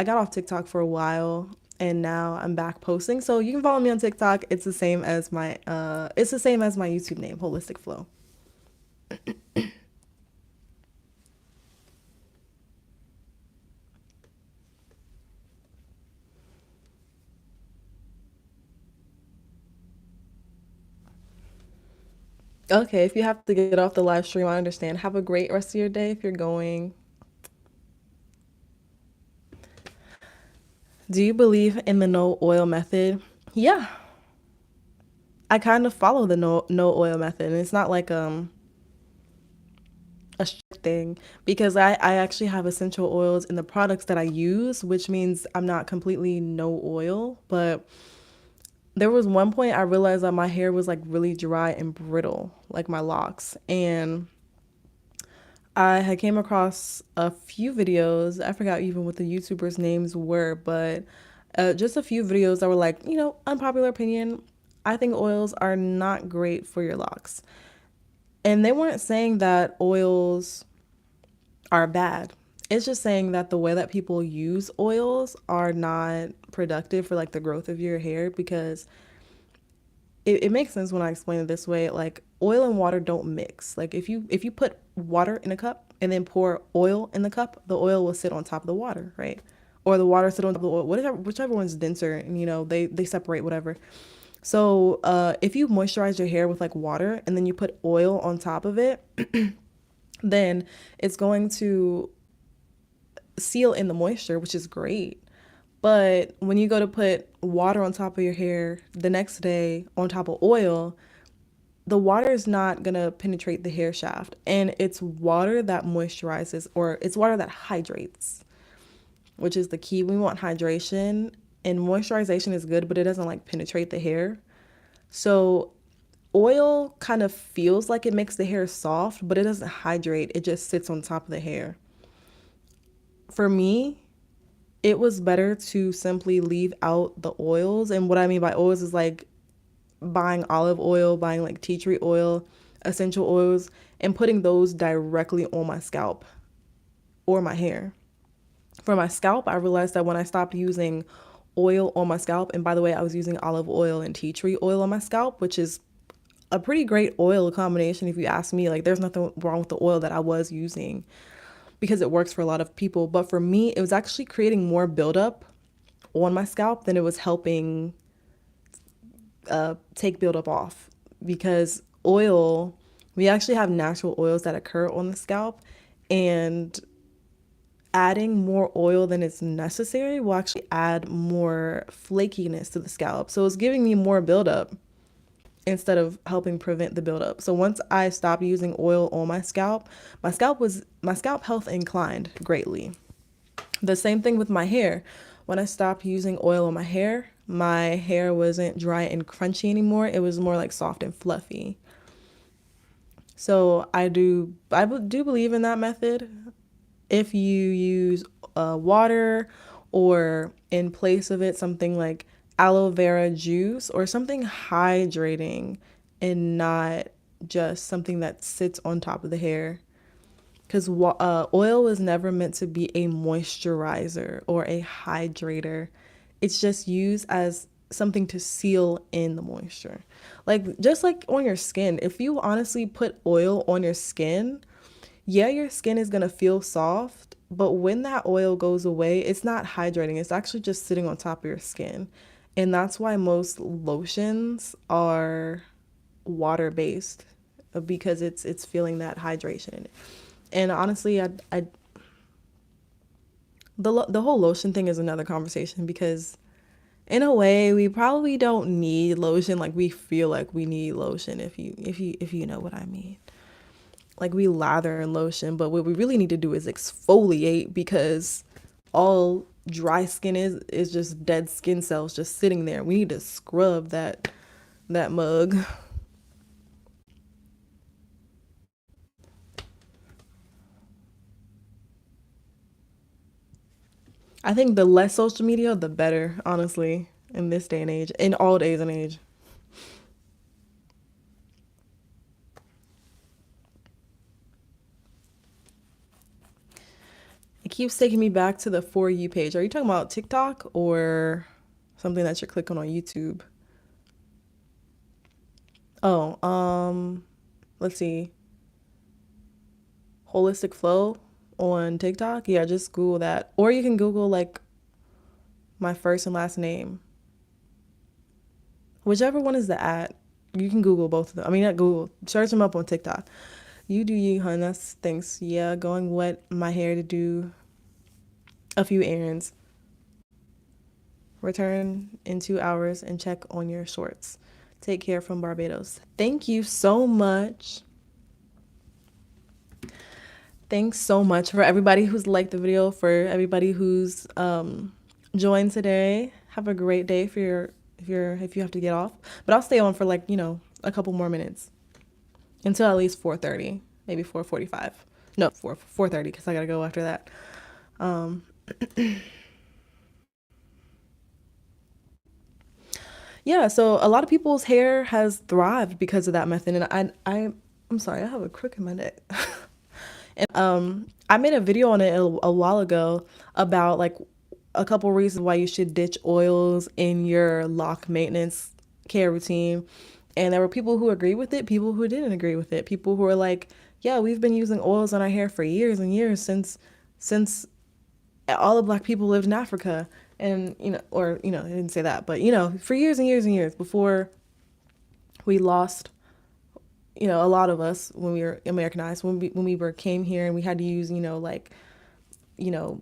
off TikTok for a while, and now I'm back posting. So you can follow me on TikTok. It's the same as my YouTube name, Holistic Flow. Okay, if you have to get off the live stream, I understand. Have a great rest of your day if you're going. Do you believe in the no oil method? Yeah, I kind of follow the no oil method, and it's not like a strict thing, because I actually have essential oils in the products that I use, which means I'm not completely no oil. But there was one point I realized that my hair was like really dry and brittle, like my locks. And I had came across a few videos. I forgot even what the YouTubers' names were, but just a few videos that were like, unpopular opinion. I think oils are not great for your locks. And they weren't saying that oils are bad. It's just saying that the way that people use oils are not productive for like the growth of your hair, because it makes sense when I explain it this way. Like, oil and water don't mix. Like, if you put water in a cup and then pour oil in the cup, the oil will sit on top of the water, right? Or the water sit on top of the oil, whichever one's denser, and they separate, whatever. So if you moisturize your hair with like water and then you put oil on top of it, then it's going to seal in the moisture, which is great. But when you go to put water on top of your hair the next day on top of oil, the water is not going to penetrate the hair shaft. And it's water that moisturizes, or it's water that hydrates, which is the key. We want hydration, and moisturization is good, but it doesn't like penetrate the hair. So oil kind of feels like it makes the hair soft, but it doesn't hydrate. It just sits on top of the hair. For me, it was better to simply leave out the oils. And what I mean by oils is like buying olive oil, buying like tea tree oil, essential oils, and putting those directly on my scalp or my hair. For my scalp, I realized that when I stopped using oil on my scalp, and by the way, I was using olive oil and tea tree oil on my scalp, which is a pretty great oil combination if you ask me. Like, there's nothing wrong with the oil that I was using, because it works for a lot of people. But for me, it was actually creating more buildup on my scalp than it was helping take buildup off. Because oil, we actually have natural oils that occur on the scalp, and adding more oil than is necessary will actually add more flakiness to the scalp. So it's giving me more buildup instead of helping prevent the buildup. So once I stopped using oil on my scalp health inclined greatly. The same thing with my hair. When I stopped using oil on my hair wasn't dry and crunchy anymore. It was more like soft and fluffy. So I do believe in that method. If you use water, or in place of it something like aloe vera juice or something hydrating, and not just something that sits on top of the hair. Because oil was never meant to be a moisturizer or a hydrator. It's just used as something to seal in the moisture. Like, just like on your skin, if you honestly put oil on your skin, yeah, your skin is going to feel soft, but when that oil goes away, it's not hydrating. It's actually just sitting on top of your skin. And that's why most lotions are water based, because it's feeling that hydration in it. And honestly, I the whole lotion thing is another conversation because in a way we probably don't need lotion like we feel like we need lotion if you know what I mean. Like we lather in lotion, but what we really need to do is exfoliate because all dry skin is just dead skin cells just sitting there. We need to scrub that mug. I think the less social media, the better, honestly, in this day and age, in all days and age. It keeps taking me back to the For You page. Are you talking about TikTok or something that you're clicking on YouTube? Oh, let's see. Holistic Flow on TikTok. Yeah, just Google that. Or you can Google like my first and last name. Whichever one is the at. You can Google both of them. I mean, not Google. Search them up on TikTok. You do you, hun. That's thanks. Yeah, going wet my hair to do a few errands. Return in 2 hours and check on your shorts. Take care from Barbados. Thank you so much. Thanks so much for everybody who's liked the video, for everybody who's joined today. Have a great day for your if you have to get off. But I'll stay on for like, a couple more minutes until at least 4:30, maybe 4:45. No, 4:30 because I gotta go after that. Um, yeah, so a lot of people's hair has thrived because of that method, and I'm sorry, I have a crook in my neck. And I made a video on it a while ago about like a couple reasons why you should ditch oils in your lock maintenance care routine. And there were people who agreed with it, people who didn't agree with it, people who were like, yeah, we've been using oils on our hair for years and years since all the black people lived in Africa. And, or, I didn't say that, but, for years and years and years before we lost, a lot of us when we were Americanized, when we were came here and we had to use, like, you know,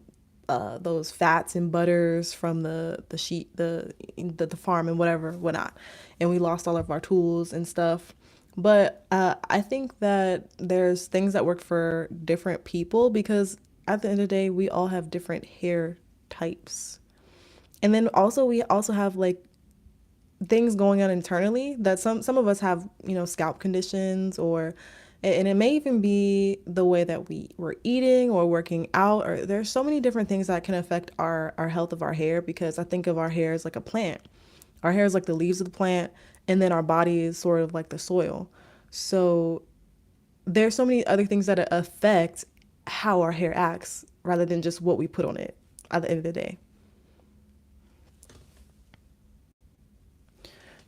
those fats and butters from the sheep, the farm and whatnot, and we lost all of our tools and stuff. But I think that there's things that work for different people because at the end of the day, we all have different hair types, and then also we also have like things going on internally that some of us have, scalp conditions, or and it may even be the way that we're eating or working out, or there's so many different things that can affect our health of our hair, because I think of our hair as like a plant. Our hair is like the leaves of the plant, and then our body is sort of like the soil. So there's so many other things that affect how our hair acts rather than just what we put on it at the end of the day.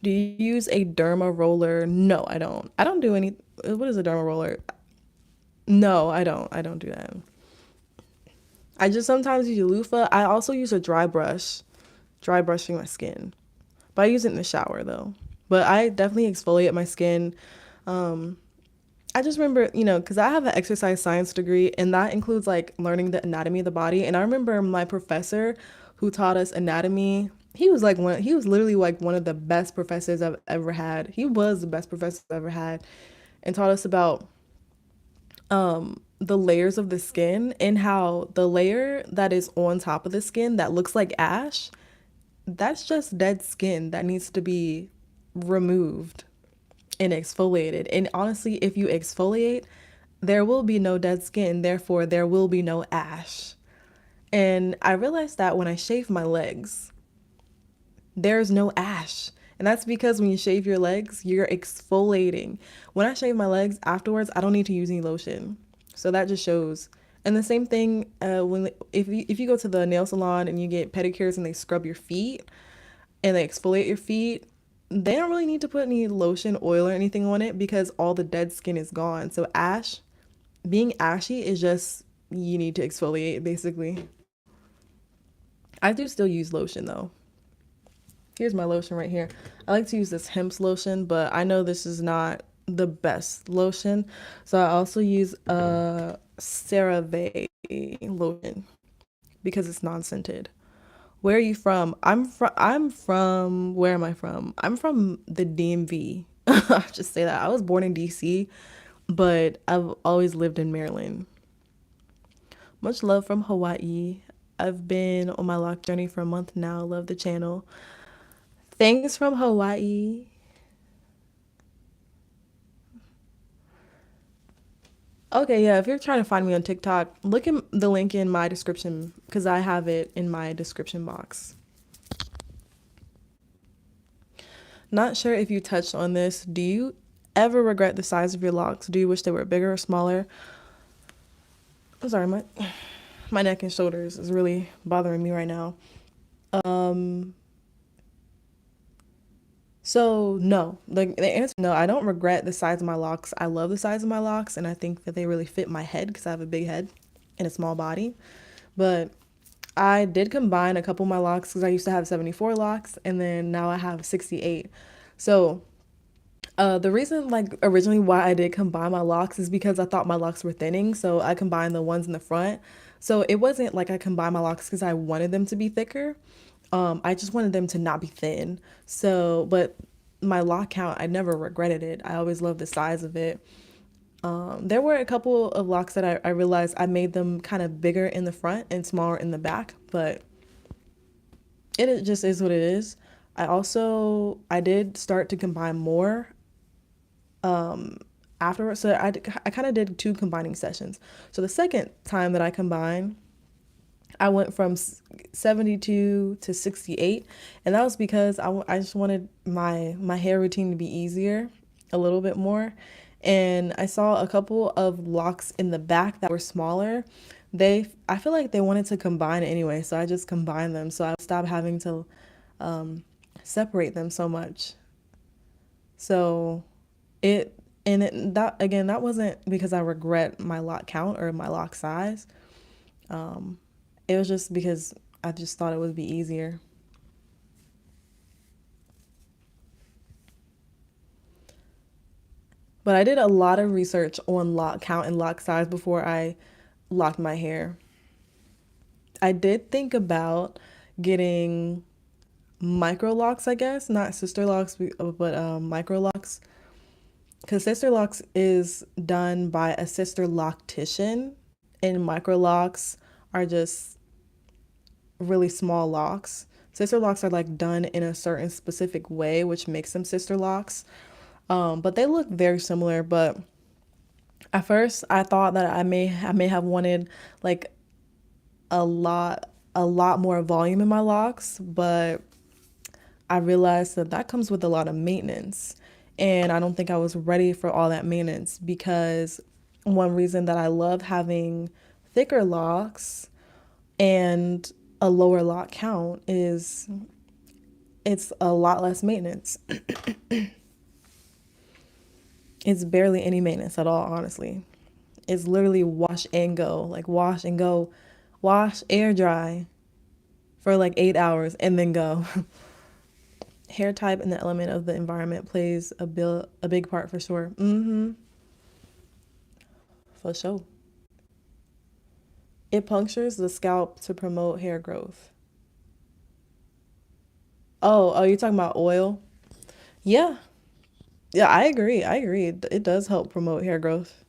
Do you use a derma roller? No, I don't. I don't do any. What is a derma roller? No, I don't. I don't do that. I just sometimes use a loofah. I also use a dry brushing my skin. But I use it in the shower though. But I definitely exfoliate my skin. Um, I just remember, because I have an exercise science degree, and that includes like learning the anatomy of the body. And I remember my professor who taught us anatomy. He was literally like one of the best professors I've ever had. He was the best professor I've ever had, and taught us about the layers of the skin and how the layer that is on top of the skin that looks like ash, that's just dead skin that needs to be removed and exfoliated. And honestly, if you exfoliate, there will be no dead skin, therefore, there will be no ash. And I realized that when I shave my legs, there's no ash. And that's because when you shave your legs, you're exfoliating. When I shave my legs afterwards, I don't need to use any lotion. So that just shows. And the same thing when if you go to the nail salon and you get pedicures and they scrub your feet and they exfoliate your feet, they don't really need to put any lotion, oil, or anything on it because all the dead skin is gone. So being ashy is just you need to exfoliate basically. I do still use lotion though. Here's my lotion right here. I like to use this hemp's lotion, but I know this is not the best lotion. So I also use a CeraVe lotion. because it's non-scented. Where are you from? I'm from where am I from? I'm from the DMV. I'll just say that. I was born in DC, but I've always lived in Maryland. Much love from Hawaii. I've been on my lock journey for a month now. Love the channel. Thanks from Hawaii. Okay, yeah, if you're trying to find me on TikTok, look at the link in my description because I have it in my description box. Not sure if you touched on this. Do you ever regret the size of your locks? Do you wish they were bigger or smaller? I'm sorry, my neck and shoulders is really bothering me right now. Um, so no, the answer no, I don't regret the size of my locks. I love the size of my locks and I think that they really fit my head because I have a big head and a small body. But I did combine a couple of my locks because I used to have 74 locks and then now I have 68. So the reason, like, originally why I did combine my locks is because I thought my locks were thinning, so I combined the ones in the front. So it wasn't like I combined my locks because I wanted them to be thicker. I just wanted them to not be thin. So, but my lock count, I never regretted it. I always loved the size of it. There were a couple of locks that I realized I made them kind of bigger in the front and smaller in the back, but it just is what it is. I did start to combine more afterwards. So I kind of did two combining sessions. So the second time that I combined, I went from 72 to 68, and that was because I just wanted my hair routine to be easier a little bit more. And I saw a couple of locks in the back that were smaller. I feel like they wanted to combine anyway, so I just combined them so I stopped having to separate them so much. So it that again, that wasn't because I regret my lock count or my lock size. Um, it was just because I just thought it would be easier. But I did a lot of research on lock count and lock size before I locked my hair. I did think about getting micro locks, I guess, not sister locks, but micro locks. Because sister locks is done by a sister loctician, and micro locks are just really small locks. Sister locks are like done in a certain specific way, which makes them sister locks. But they look very similar. But at first, I thought that I may have wanted like a lot more volume in my locks, but I realized that that comes with a lot of maintenance. And I don't think I was ready for all that maintenance because one reason that I love having thicker locks and a lower lock count is it's a lot less maintenance. It's barely any maintenance at all, honestly. It's literally wash and go, like wash and go, wash, air dry for like 8 hours and then go. Hair type and the element of the environment plays a big part for sure. For sure. It punctures the scalp to promote hair growth. Oh, you're talking about oil? Yeah. Yeah, I agree. I agree. It does help promote hair growth.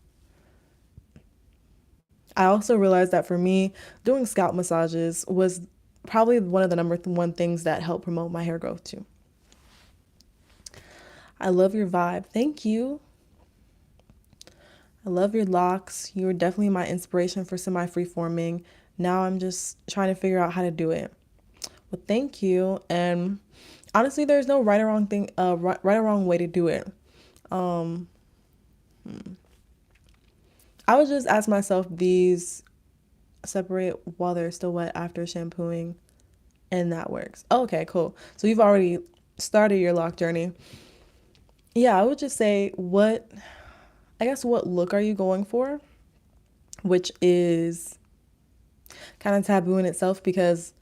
I also realized that for me, doing scalp massages was probably one of the number one things that helped promote my hair growth too. I love your vibe. Thank you. I love your locks. You were definitely my inspiration for semi-freeforming. Now I'm just trying to figure out how to do it. Well, thank you. And honestly, there's no right or wrong thing, right or wrong way to do it. Um, I would just ask myself these separate while they're still wet after shampooing, and that works. Okay, cool. So you've already started your lock journey. Yeah, I would just say I guess what look are you going for? Which is kind of taboo in itself because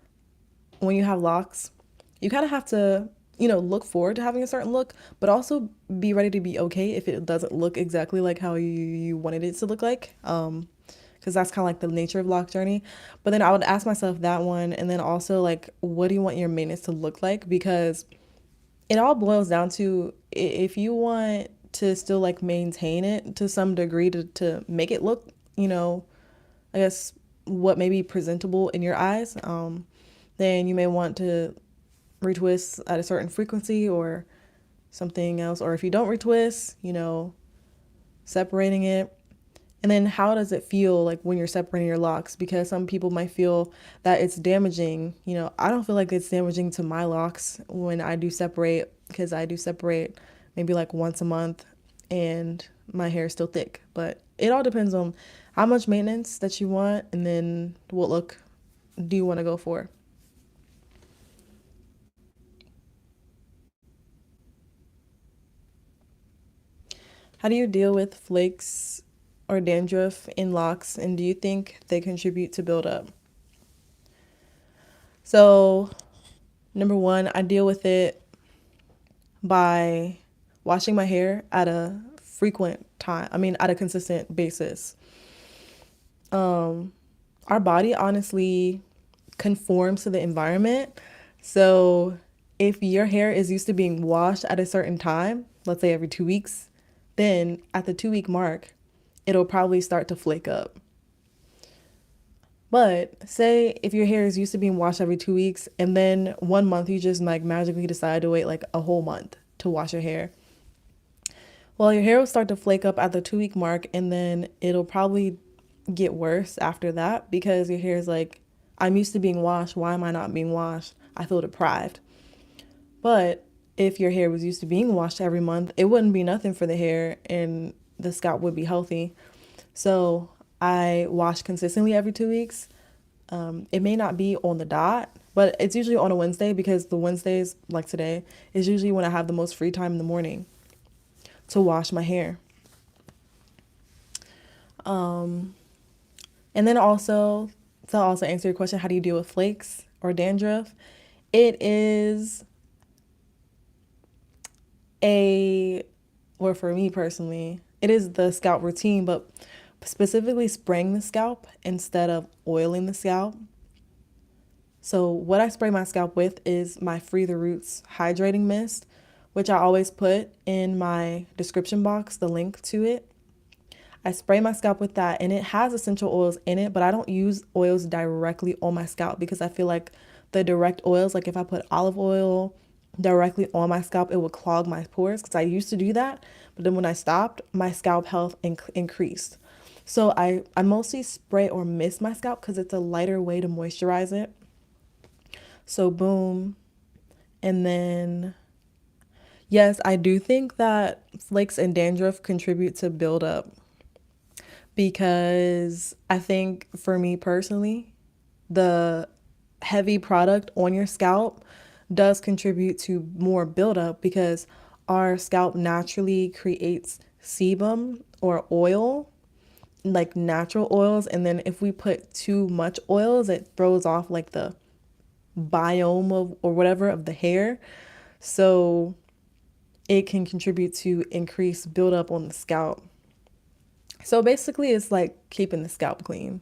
when you have locks, you kind of have to, look forward to having a certain look, but also be ready to be okay if it doesn't look exactly like how you wanted it to look like. because that's kind of like the nature of lock journey. But then I would ask myself that one, and then also like, what do you want your maintenance to look like? Because it all boils down to if you want to still like maintain it to some degree to make it look, I guess what may be presentable in your eyes, then you may want to retwist at a certain frequency or something else. Or if you don't retwist, separating it. And then how does it feel like when you're separating your locks? Because some people might feel that it's damaging. I don't feel like it's damaging to my locks when I do separate, because I do separate maybe like once a month and my hair is still thick. But it all depends on how much maintenance that you want, and then what look do you want to go for. How do you deal with flakes or dandruff in locks, and do you think they contribute to buildup? So, number one, I deal with it by washing my hair at a frequent time. I mean, at a consistent basis. Um, our body honestly conforms to the environment. So, if your hair is used to being washed at a certain time, let's say every 2 weeks, then at the 2 week mark, it'll probably start to flake up. But say if your hair is used to being washed every 2 weeks, and then one month you just like magically decide to wait like a whole month to wash your hair. Well, your hair will start to flake up at the 2 week mark, and then it'll probably get worse after that because your hair is like, I'm used to being washed. Why am I not being washed? I feel deprived. But if your hair was used to being washed every month, it wouldn't be nothing for the hair and the scalp would be healthy. So I wash consistently every 2 weeks. It may not be on the dot, but it's usually on a Wednesday because the Wednesdays, like today, is usually when I have the most free time in the morning to wash my hair. Um, and then also, to also answer your question, how do you deal with flakes or dandruff? It is a, or for me personally, it is the scalp routine, but specifically spraying the scalp instead of oiling the scalp. So what I spray my scalp with is my Free the Roots hydrating mist, which I always put in my description box, the link to it. I spray my scalp with that, and it has essential oils in it, but I don't use oils directly on my scalp because I feel like the direct oils, like if I put olive oil directly on my scalp, it would clog my pores because I used to do that. But then when I stopped, my scalp health increased. So I mostly spray or mist my scalp because it's a lighter way to moisturize it. So boom. And then, yes, I do think that flakes and dandruff contribute to buildup because I think for me personally, the heavy product on your scalp does contribute to more buildup because our scalp naturally creates sebum or oil, like natural oils. And then if we put too much oils, it throws off like the biome of or whatever of the hair. So it can contribute to increased buildup on the scalp. So basically, it's like keeping the scalp clean.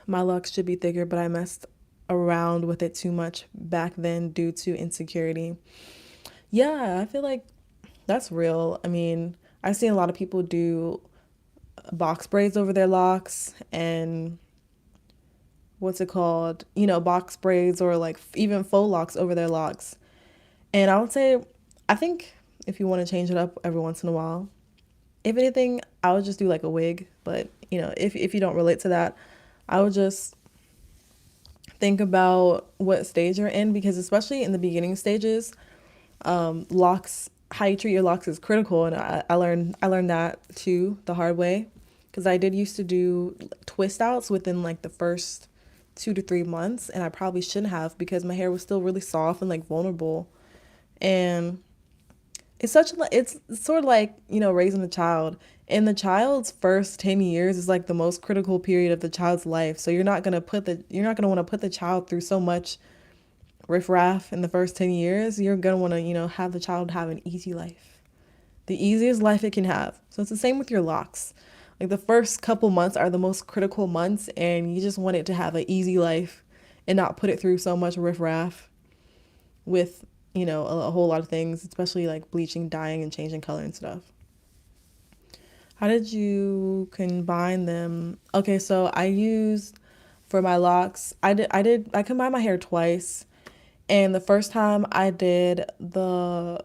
My locks should be thicker, but I messed around with it too much back then due to insecurity. Yeah, I feel like that's real. I mean, I've seen a lot of people do box braids over their locks and what's it called? Box braids or like even faux locks over their locks. And I would say, I think if you want to change it up every once in a while, if anything, I would just do like a wig. But, if you don't relate to that, I would just think about what stage you're in because especially in the beginning stages, locks, how you treat your locks is critical. And I learned that too the hard way because I did used to do twist outs within like the first 2 to 3 months, and I probably shouldn't have because my hair was still really soft and like vulnerable. And it's sort of like, raising a child. And the child's first 10 years is like the most critical period of the child's life. So you're not going to want to put the child through so much riffraff in the first 10 years. You're going to want to, have the child have an easy life. The easiest life it can have. So it's the same with your locks. Like the first couple months are the most critical months, and you just want it to have an easy life and not put it through so much riffraff with, a whole lot of things, especially like bleaching, dyeing, and changing color and stuff. How did you combine them? Okay, so I used for my locks. I combined my hair twice. And the first time I did the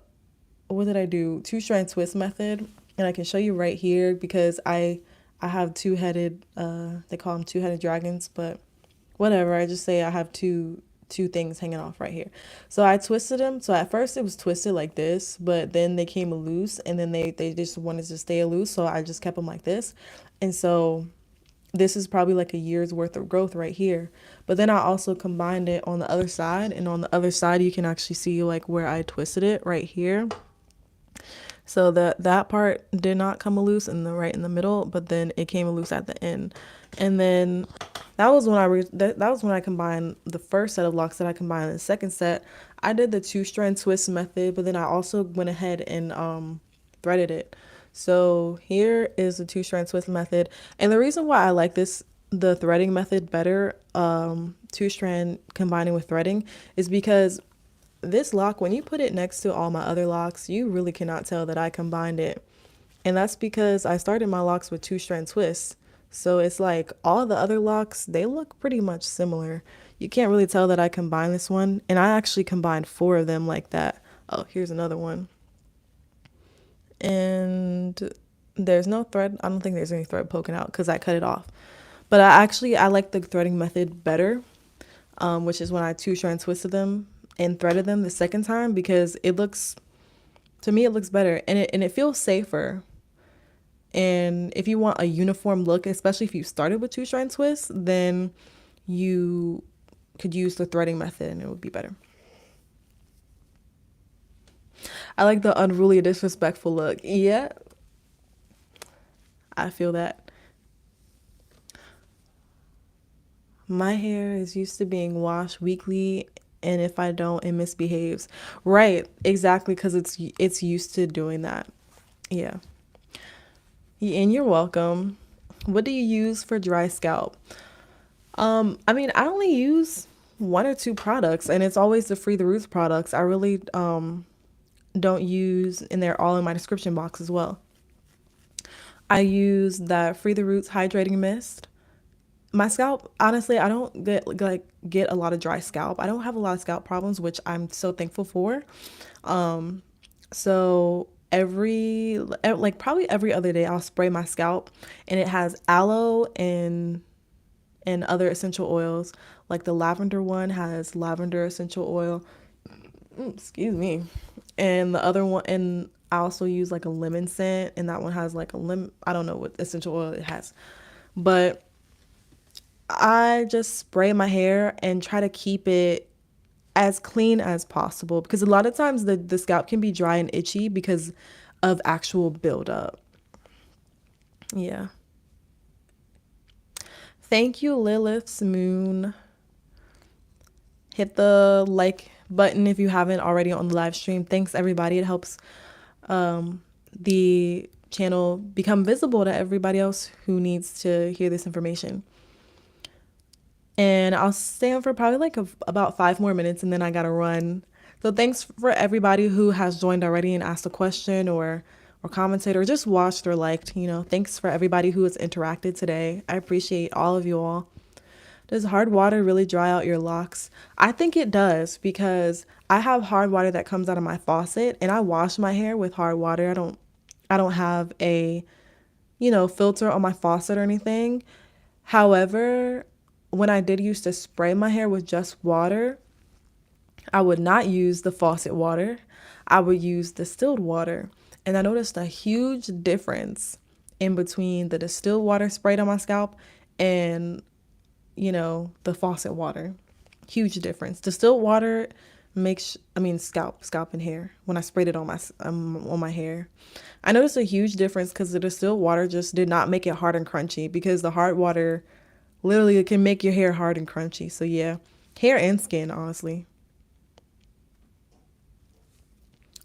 what did I do? Two strand twist method, and I can show you right here because I have two-headed they call them two-headed dragons, but whatever. I just say I have two things hanging off right here. So I twisted them. So at first it was twisted like this, but then they came loose, and then they just wanted to stay loose, so I just kept them like this. And so this is probably like a year's worth of growth right here. But then I also combined it on the other side, and on the other side you can actually see like where I twisted it right here. So that part did not come loose in the right in the middle, but then it came loose at the end. And then that was when that was when I combined the first set of locks. That I combined in the second set. I did the two strand twist method, but then I also went ahead and threaded it. So here is the two strand twist method. And the reason why I like the threading method better, two strand combining with threading, is because this lock, when you put it next to all my other locks, you really cannot tell that I combined it. And that's because I started my locks with two strand twists. So it's like all the other locks, they look pretty much similar. You can't really tell that I combined this one. And I actually combined four of them like that. Oh, here's another one. And there's no thread. I don't think there's any thread poking out because I cut it off. But I like the threading method better, which is when I two strand twisted them and threaded them the second time, because to me it looks better, and it feels safer. And if you want a uniform look, especially if you started with two strand twists, then you could use the threading method and it would be better. I like the unruly, disrespectful look. Yeah, I feel that. My hair is used to being washed weekly, and if I don't, it misbehaves. Right, exactly, because it's used to doing that. Yeah. And you're welcome. What do you use for dry scalp? I mean, I only use one or two products, and it's always the Free the Roots products. I really don't use, and they're all in my description box as well. I use that Free the Roots hydrating mist. My scalp, honestly, I don't get a lot of dry scalp. I don't have a lot of scalp problems, which I'm so thankful for. So probably every other day I'll spray my scalp, and it has aloe and other essential oils. Like the lavender one has lavender essential oil. Excuse me. And the other one, and I also use like a lemon scent, and that one has like a lemon. I don't know what essential oil it has, but I just spray my hair and try to keep it as clean as possible, because a lot of times the scalp can be dry and itchy because of actual buildup. Yeah. Thank you, Lilith's Moon. Hit the like button if you haven't already on the live stream. Thanks, everybody. It helps the channel become visible to everybody else who needs to hear this information. And I'll stay on for probably like about 5 more minutes, and then I gotta run. So thanks for everybody who has joined already and asked a question or commented or just watched or liked. Thanks for everybody who has interacted today. I appreciate all of you all. Does hard water really dry out your locks? I think it does, because I have hard water that comes out of my faucet, and I wash my hair with hard water. I don't have a, filter on my faucet or anything. However, when I did used to spray my hair with just water, I would not use the faucet water. I would use distilled water. And I noticed a huge difference in between the distilled water sprayed on my scalp and, the faucet water. Huge difference. Distilled water scalp and hair, when I sprayed it on my hair. I noticed a huge difference because the distilled water just did not make it hard and crunchy, because the hard water literally it can make your hair hard and crunchy. So yeah, hair and skin, honestly.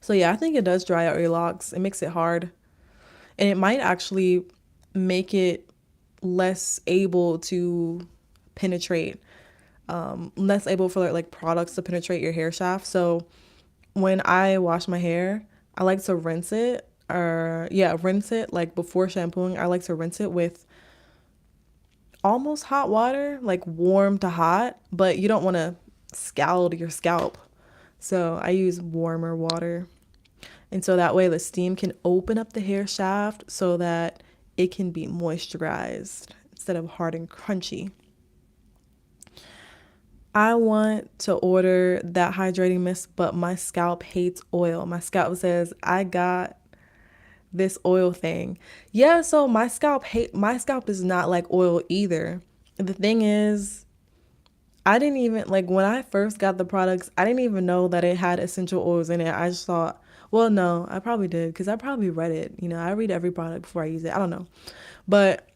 So yeah, I think it does dry out your locks. It makes it hard. And it might actually make it less able to penetrate, less able for like products to penetrate your hair shaft. So when I wash my hair, I like to rinse it, or yeah, rinse it like before shampooing. I like to rinse it with almost hot water, like warm to hot, but you don't want to scald your scalp. So I use warmer water. And so that way the steam can open up the hair shaft so that it can be moisturized instead of hard and crunchy. I want to order that hydrating mist, but my scalp hates oil. My scalp says, I got this oil thing. Yeah, so my scalp is not like oil either. The thing is, I didn't even like when I first got the products, I didn't even know that it had essential oils in it. I just thought, well, no, I probably did because I probably read it. You know, I read every product before I use it. I don't know. But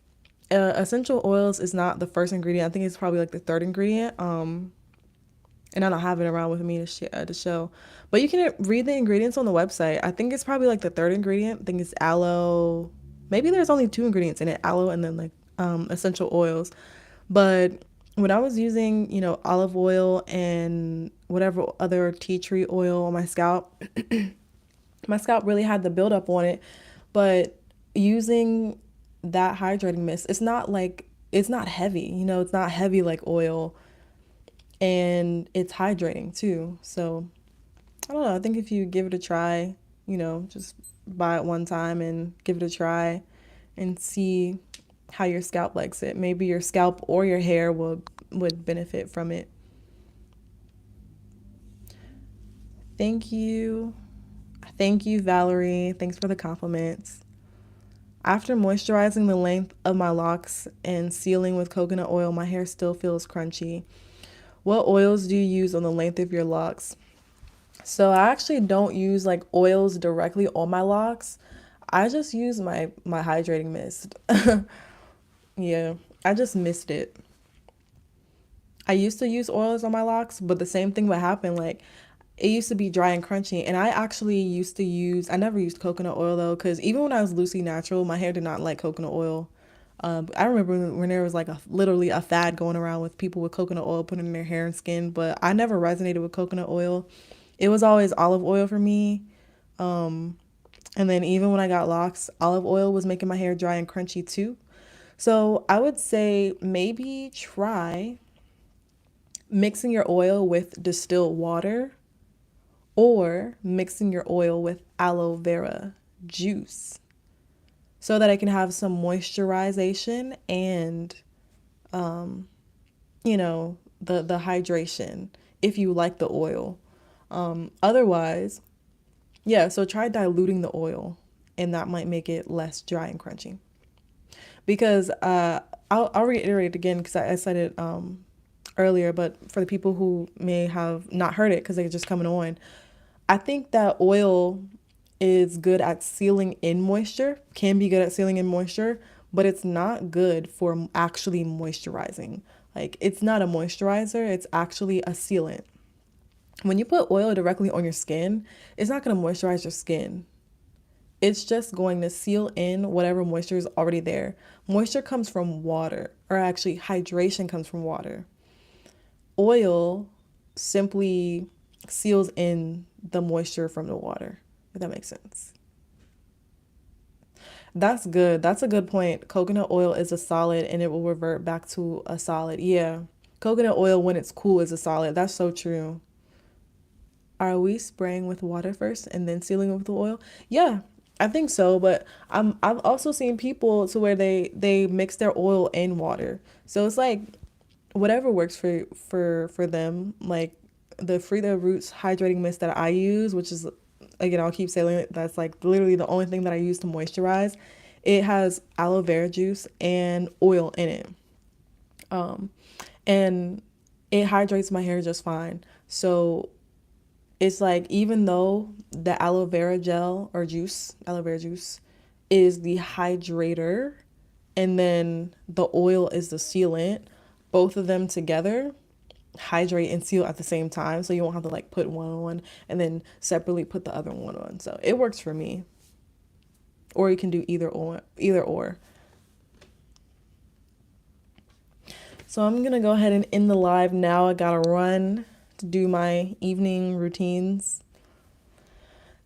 essential oils is not the first ingredient. I think it's probably like the third ingredient. And I don't have it around with me to show. But you can read the ingredients on the website. I think it's probably like the third ingredient. I think it's aloe. Maybe there's only two ingredients in it, aloe and then like essential oils. But when I was using, olive oil and whatever other tea tree oil on my scalp really had the buildup on it. But using that hydrating mist, it's not heavy, it's not heavy like oil, and it's hydrating too. So I don't know. I think if you give it a try, just buy it one time and give it a try and see how your scalp likes it. Maybe your scalp or your hair would benefit from it. Thank you. Thank you, Valerie. Thanks for the compliments. After moisturizing the length of my locks and sealing with coconut oil, my hair still feels crunchy. What oils do you use on the length of your locks? So I actually don't use like oils directly on my locks. I just use my hydrating mist. Yeah, I just missed it. I used to use oils on my locks, but the same thing would happen. Like it used to be dry and crunchy, and I actually used to use. I never used coconut oil though, because even when I was Lucy Natural, my hair did not like coconut oil. I remember when there was like literally a fad going around with people with coconut oil putting in their hair and skin, but I never resonated with coconut oil. It was always olive oil for me. And then even when I got locks, olive oil was making my hair dry and crunchy too. So I would say maybe try mixing your oil with distilled water or mixing your oil with aloe vera juice so that I can have some moisturization and the hydration if you like the oil. Otherwise, yeah, so try diluting the oil and that might make it less dry and crunchy. Because I'll reiterate again because I said it earlier, but for the people who may have not heard it because they're just coming on, I think that oil is good at sealing in moisture, can be good at sealing in moisture, but it's not good for actually moisturizing. Like it's not a moisturizer, it's actually a sealant. When you put oil directly on your skin, it's not going to moisturize your skin. It's just going to seal in whatever moisture is already there. Moisture comes from water, or actually, hydration comes from water. Oil simply seals in the moisture from the water, if that makes sense. That's good. That's a good point. Coconut oil is a solid and it will revert back to a solid. Yeah. Coconut oil, when it's cool, is a solid. That's so true. Are we spraying with water first and then sealing with the oil? Yeah, I think so. But I've also seen people to where they mix their oil in water. So it's like whatever works for them. Like the Free the Roots hydrating mist that I use, which is again I'll keep saying it, that's like literally the only thing that I use to moisturize. It has aloe vera juice and oil in it. Um, and it hydrates my hair just fine. So it's like even though the aloe vera juice is the hydrator and then the oil is the sealant, both of them together hydrate and seal at the same time. So you won't have to like put one on and then separately put the other one on. So it works for me. Or you can do either or. So I'm gonna go ahead and end the live now. I gotta run to do my evening routines.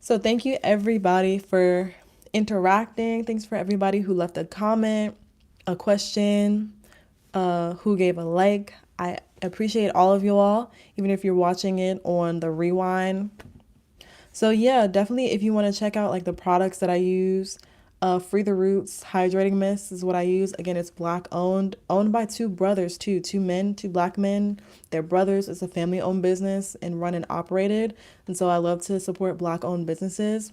So thank you everybody for interacting. Thanks for everybody who left a comment, a question, who gave a like. I appreciate all of you all, even if you're watching it on the rewind. So yeah, definitely if you want to check out like the products that I use, Free the Roots Hydrating Mist is what I use. Again, it's black owned by two brothers too, two men, two black men. They're brothers. It's a family owned business and run and operated. And so I love to support black owned businesses.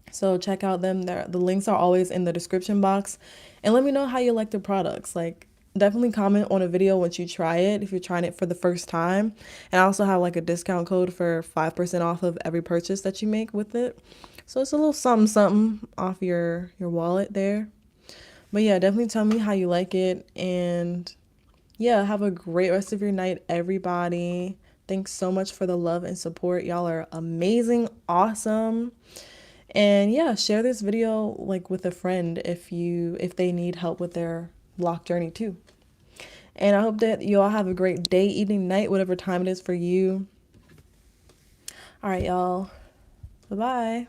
So check out them. The links are always in the description box. And let me know how you like the products. Like definitely comment on a video once you try it if you're trying it for the first time. And I also have like a discount code for 5% off of every purchase that you make with it. So it's a little something something off your wallet there. But yeah, definitely tell me how you like it, and yeah, have a great rest of your night, everybody. Thanks so much for the love and support. Y'all are amazing, awesome. And yeah, share this video like with a friend if they need help with their block journey too. And I hope that you all have a great day, evening, night, whatever time it is for you. All right, y'all. Bye-bye.